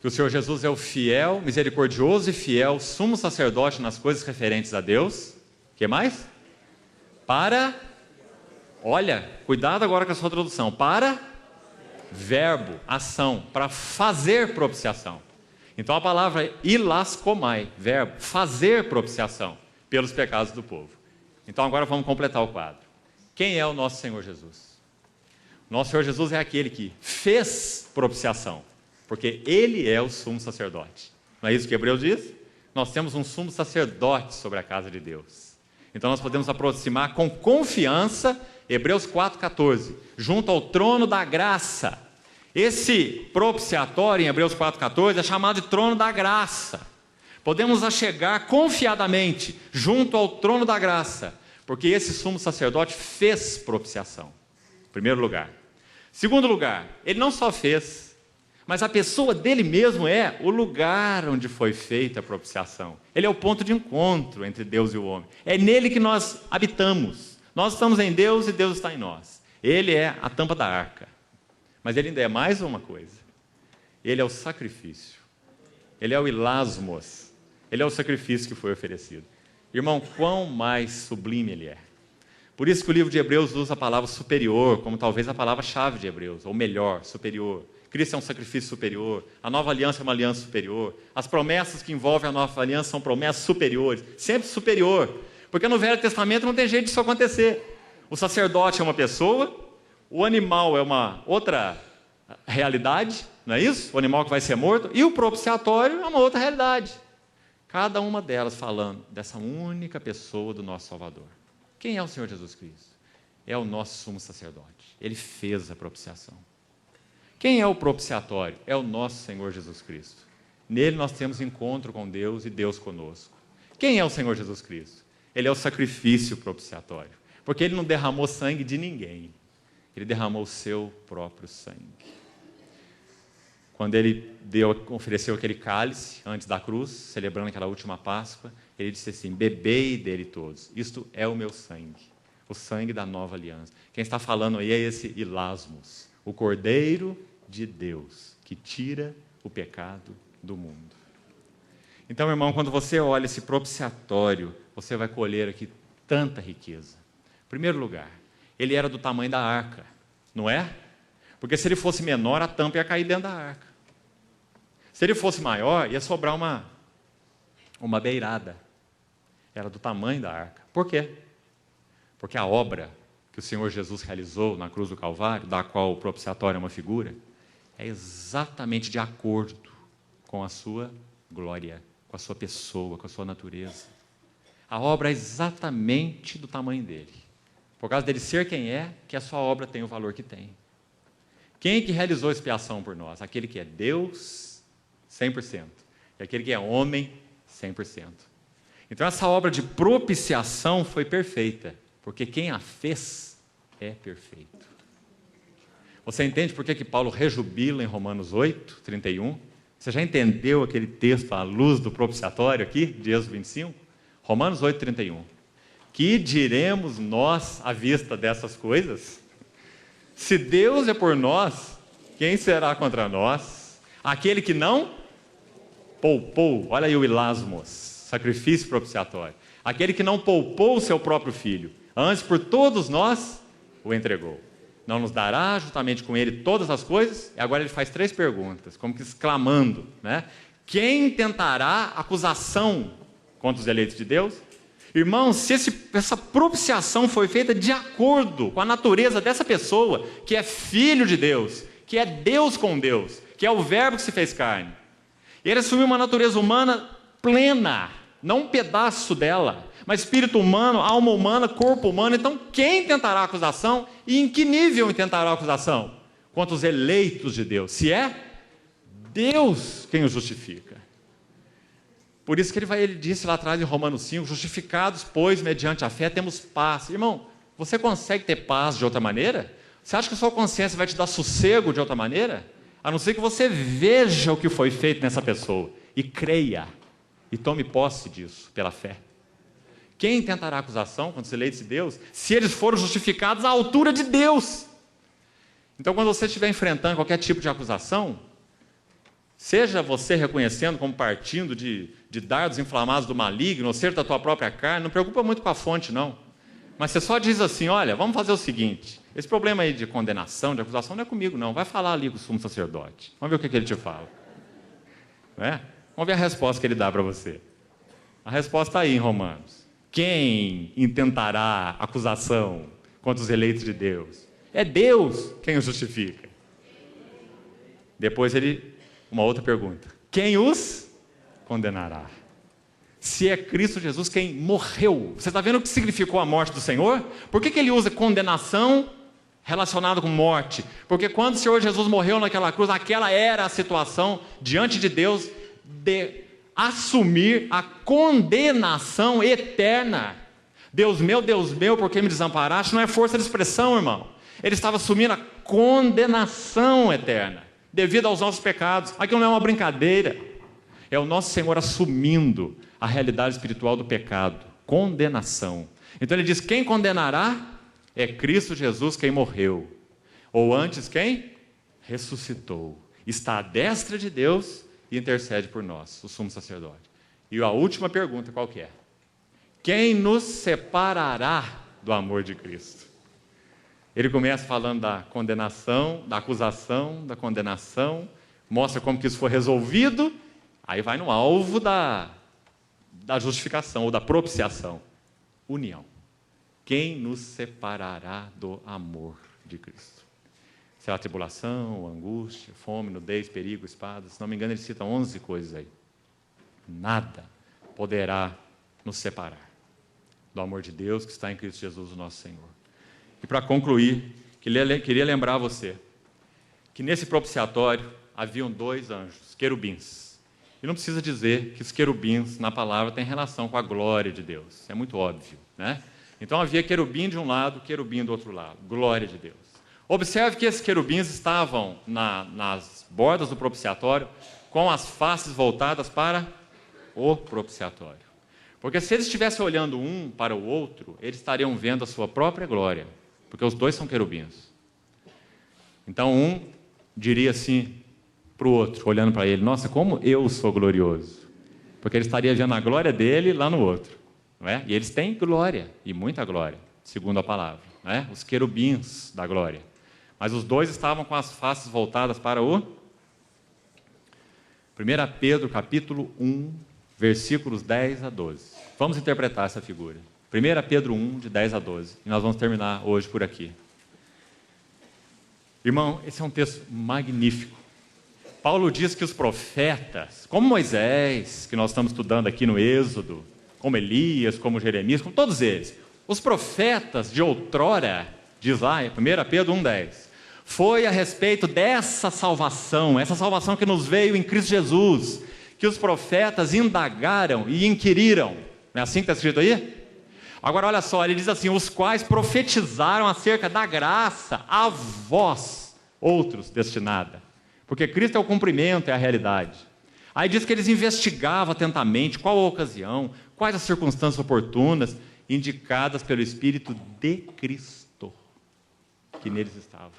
Que o Senhor Jesus é o fiel, misericordioso e fiel sumo sacerdote nas coisas referentes a Deus. O que mais? Olha, cuidado agora com a sua tradução. Para verbo, ação, para fazer propiciação. Então a palavra é hilaskomai, verbo, fazer propiciação pelos pecados do povo. Então agora vamos completar o quadro. Quem é o nosso Senhor Jesus? Nosso Senhor Jesus é aquele que fez propiciação, porque Ele é o sumo sacerdote. Não é isso que Hebreus diz? Nós temos um sumo sacerdote sobre a casa de Deus. Então nós podemos aproximar com confiança, Hebreus 4:14, junto ao trono da graça. Esse propiciatório em Hebreus 4:14 é chamado de trono da graça. Podemos achegar confiadamente junto ao trono da graça, porque esse sumo sacerdote fez propiciação. Primeiro lugar. Segundo lugar, ele não só fez, mas a pessoa dele mesmo é o lugar onde foi feita a propiciação. Ele é o ponto de encontro entre Deus e o homem. É nele que nós habitamos. Nós estamos em Deus e Deus está em nós. Ele é a tampa da arca. Mas ele ainda é mais uma coisa. Ele é o sacrifício. Ele é o hilasmos. Ele é o sacrifício que foi oferecido. Irmão, quão mais sublime ele é. Por isso que o livro de Hebreus usa a palavra superior, como talvez a palavra-chave de Hebreus, ou melhor, superior. Cristo é um sacrifício superior, a nova aliança é uma aliança superior, as promessas que envolvem a nova aliança são promessas superiores, sempre superior, porque no Velho Testamento não tem jeito disso acontecer. O sacerdote é uma pessoa, o animal é uma outra realidade, não é isso? O animal que vai ser morto, e o propiciatório é uma outra realidade. Cada uma delas falando dessa única pessoa do nosso Salvador. Quem é o Senhor Jesus Cristo? É o nosso sumo sacerdote. Ele fez a propiciação. Quem é o propiciatório? É o nosso Senhor Jesus Cristo. Nele nós temos encontro com Deus e Deus conosco. Quem é o Senhor Jesus Cristo? Ele é o sacrifício propiciatório. Porque Ele não derramou sangue de ninguém. Ele derramou o seu próprio sangue. Quando Ele ofereceu aquele cálice antes da cruz, celebrando aquela última Páscoa, Ele disse assim: bebei dele todos. Isto é o meu sangue, o sangue da nova aliança. Quem está falando aí é esse hilasmos, o Cordeiro de Deus, que tira o pecado do mundo. Então, irmão, quando você olha esse propiciatório, você vai colher aqui tanta riqueza. Em primeiro lugar, ele era do tamanho da arca, não é? Porque se ele fosse menor, a tampa ia cair dentro da arca. Se ele fosse maior, ia sobrar uma beirada. Era do tamanho da arca. Por quê? Porque a obra que o Senhor Jesus realizou na cruz do Calvário, da qual o propiciatório é uma figura, é exatamente de acordo com a sua glória, com a sua pessoa, com a sua natureza. A obra é exatamente do tamanho dele. Por causa dele ser quem é, que a sua obra tem o valor que tem. Quem que realizou a expiação por nós? Aquele que é Deus, 100%. E aquele que é homem, 100%. Então essa obra de propiciação foi perfeita, porque quem a fez é perfeito. Você entende por que Paulo rejubila em Romanos 8, 31? Você já entendeu aquele texto à luz do propiciatório aqui, de Êxodo 25? Romanos 8, 31. Que diremos nós à vista dessas coisas? Se Deus é por nós, quem será contra nós? Aquele que não poupou, olha aí o hilasmos, sacrifício propiciatório. Aquele que não poupou o seu próprio filho, antes por todos nós o entregou. Não nos dará juntamente com ele todas as coisas? E agora ele faz 3 perguntas, como que exclamando, né? Quem tentará acusação contra os eleitos de Deus? Irmãos, se essa propiciação foi feita de acordo com a natureza dessa pessoa, que é filho de Deus, que é Deus com Deus, que é o verbo que se fez carne. Ele assumiu uma natureza humana plena, não um pedaço dela, mas espírito humano, alma humana, corpo humano. Então, quem tentará acusação e em que nível tentará acusação? Contra os eleitos de Deus, se é Deus quem os justifica. Por isso que ele disse lá atrás em Romanos 5, justificados, pois, mediante a fé, temos paz. Irmão, você consegue ter paz de outra maneira? Você acha que a sua consciência vai te dar sossego de outra maneira? A não ser que você veja o que foi feito nessa pessoa e creia, e tome posse disso pela fé. Quem tentará acusação contra os eleitos de Deus, se eles foram justificados à altura de Deus? Então, quando você estiver enfrentando qualquer tipo de acusação, seja você reconhecendo como partindo de dardos inflamados do maligno, ou ser da tua própria carne, não preocupa muito com a fonte, não. Mas você só diz assim: olha, vamos fazer o seguinte, esse problema aí de condenação, de acusação, não é comigo, não. Vai falar ali com o sumo sacerdote. Vamos ver o que ele te fala. Não é? Vamos ver a resposta que ele dá para você. A resposta está aí em Romanos. Quem intentará acusação contra os eleitos de Deus? É Deus quem os justifica. Depois uma outra pergunta: quem os condenará? Se é Cristo Jesus quem morreu. Você está vendo o que significou a morte do Senhor? Por que ele usa condenação relacionada com morte? Porque quando o Senhor Jesus morreu naquela cruz, aquela era a situação diante de Deus de assumir a condenação eterna. Deus meu, por que me desamparaste? Não é força de expressão, irmão. Ele estava assumindo a condenação eterna devido aos nossos pecados. Aquilo não é uma brincadeira. É o nosso Senhor assumindo a realidade espiritual do pecado, condenação. Então ele diz: quem condenará? É Cristo Jesus quem morreu. Ou antes, quem? Ressuscitou. Está à destra de Deus e intercede por nós, o sumo sacerdote. E a última pergunta qual que é? Quem nos separará do amor de Cristo? Ele começa falando da condenação, da acusação, da condenação, mostra como que isso foi resolvido, aí vai no alvo da justificação ou da propiciação. União. Quem nos separará do amor de Cristo? Será tribulação, angústia, fome, nudez, perigo, espada? Se não me engano, ele cita 11 coisas aí. Nada poderá nos separar do amor de Deus que está em Cristo Jesus, o nosso Senhor. E para concluir, queria lembrar você que nesse propiciatório haviam 2 anjos, querubins. E não precisa dizer que os querubins, na palavra, têm relação com a glória de Deus. É muito óbvio, né? Então havia querubim de um lado, querubim do outro lado. Glória de Deus. Observe que esses querubins estavam nas bordas do propiciatório com as faces voltadas para o propiciatório. Porque se eles estivessem olhando um para o outro, eles estariam vendo a sua própria glória. Porque os 2 são querubins. Então um diria assim para o outro, olhando para ele: nossa, como eu sou glorioso. Porque ele estaria vendo a glória dele lá no outro. Não é? E eles têm glória, e muita glória, segundo a palavra. Não é? Os querubins da glória. Mas os 2 estavam com as faces voltadas para o 1 Pedro, capítulo 1, versículos 10 a 12. Vamos interpretar essa figura. 1 Pedro 1, de 10 a 12. E nós vamos terminar hoje por aqui. Irmão, esse é um texto magnífico. Paulo diz que os profetas, como Moisés, que nós estamos estudando aqui no Êxodo, como Elias, como Jeremias, como todos eles, os profetas de outrora, diz lá em 1 Pedro 1,10, foi a respeito dessa salvação, essa salvação que nos veio em Cristo Jesus, que os profetas indagaram e inquiriram. Não é assim que está escrito aí? Agora olha só, ele diz assim: os quais profetizaram acerca da graça a vós, outros, destinada. Porque Cristo é o cumprimento, é a realidade. Aí diz que eles investigavam atentamente qual a ocasião, quais as circunstâncias oportunas, indicadas pelo Espírito de Cristo, que neles estava.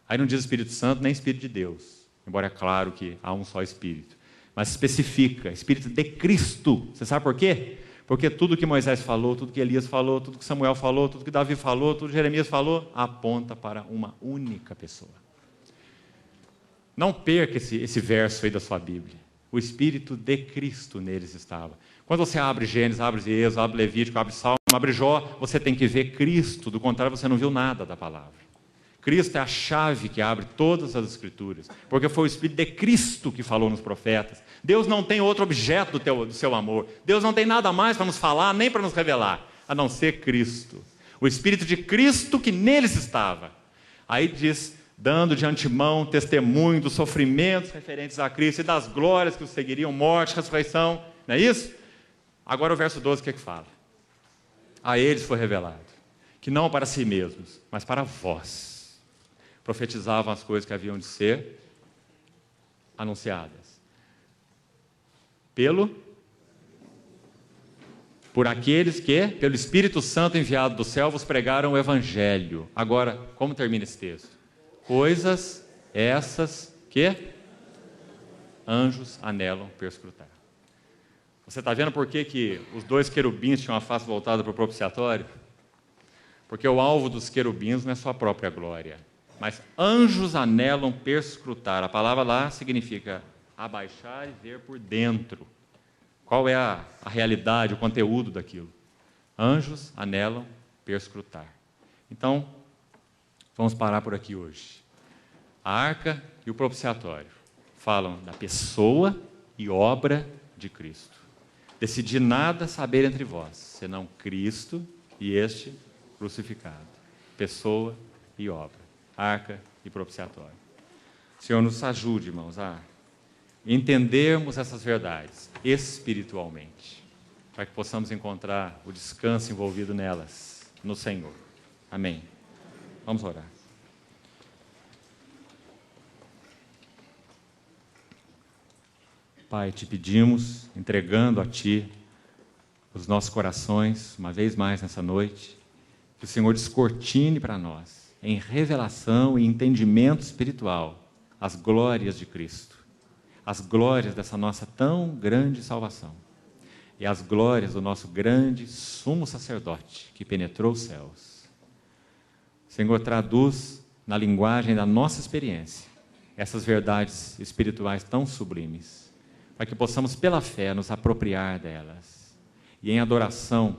Aí não diz Espírito Santo, nem Espírito de Deus, embora é claro que há um só Espírito. Mas especifica, Espírito de Cristo. Você sabe por quê? Porque tudo que Moisés falou, tudo que Elias falou, tudo que Samuel falou, tudo que Davi falou, tudo que Jeremias falou, aponta para uma única pessoa. Não perca esse verso aí da sua Bíblia. O Espírito de Cristo neles estava. Quando você abre Gênesis, abre Êxodo, abre Levítico, abre Salmo, abre Jó, você tem que ver Cristo, do contrário você não viu nada da palavra. Cristo é a chave que abre todas as Escrituras, porque foi o Espírito de Cristo que falou nos profetas. Deus não tem outro objeto do seu amor. Deus não tem nada mais para nos falar, nem para nos revelar, a não ser Cristo. O Espírito de Cristo que neles estava. Aí diz, dando de antemão testemunho dos sofrimentos referentes a Cristo e das glórias que os seguiriam, morte, ressurreição. Não é isso? Agora o verso 12, o que é que fala? A eles foi revelado, que não para si mesmos, mas para vós profetizavam as coisas que haviam de ser anunciadas. Por aqueles que, pelo Espírito Santo enviado do céu, vos pregaram o Evangelho. Agora, como termina esse texto? Coisas essas que anjos anelam perscrutar. Você está vendo por que os 2 querubins tinham a face voltada para o propiciatório? Porque o alvo dos querubins não é só a própria glória, mas anjos anelam perscrutar. A palavra lá significa abaixar e ver por dentro. Qual é a realidade, o conteúdo daquilo? Anjos anelam perscrutar. Então, vamos parar por aqui hoje. A arca e o propiciatório falam da pessoa e obra de Cristo. Decidi nada saber entre vós, senão Cristo e este crucificado. Pessoa e obra. Arca e propiciatório. Senhor, nos ajude, irmãos, a entendermos essas verdades espiritualmente, para que possamos encontrar o descanso envolvido nelas, no Senhor. Amém. Vamos orar. Pai, te pedimos, entregando a Ti os nossos corações, uma vez mais nessa noite, que o Senhor descortine para nós, em revelação e entendimento espiritual, as glórias de Cristo, as glórias dessa nossa tão grande salvação e as glórias do nosso grande sumo sacerdote que penetrou os céus. Senhor, traduz na linguagem da nossa experiência essas verdades espirituais tão sublimes, para que possamos, pela fé, nos apropriar delas e, em adoração,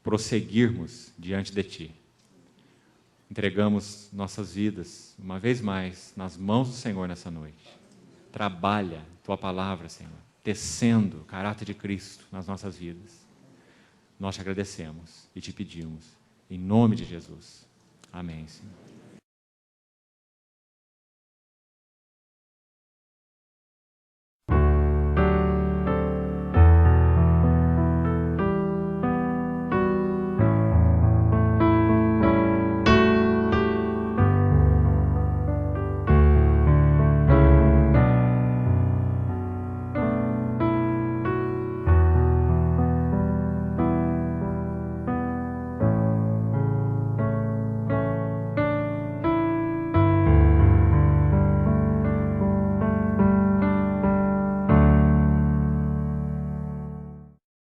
prosseguirmos diante de Ti. Entregamos nossas vidas, uma vez mais, nas mãos do Senhor nessa noite. Trabalha Tua palavra, Senhor, tecendo o caráter de Cristo nas nossas vidas. Nós te agradecemos e te pedimos, em nome de Jesus. Amém, Senhor.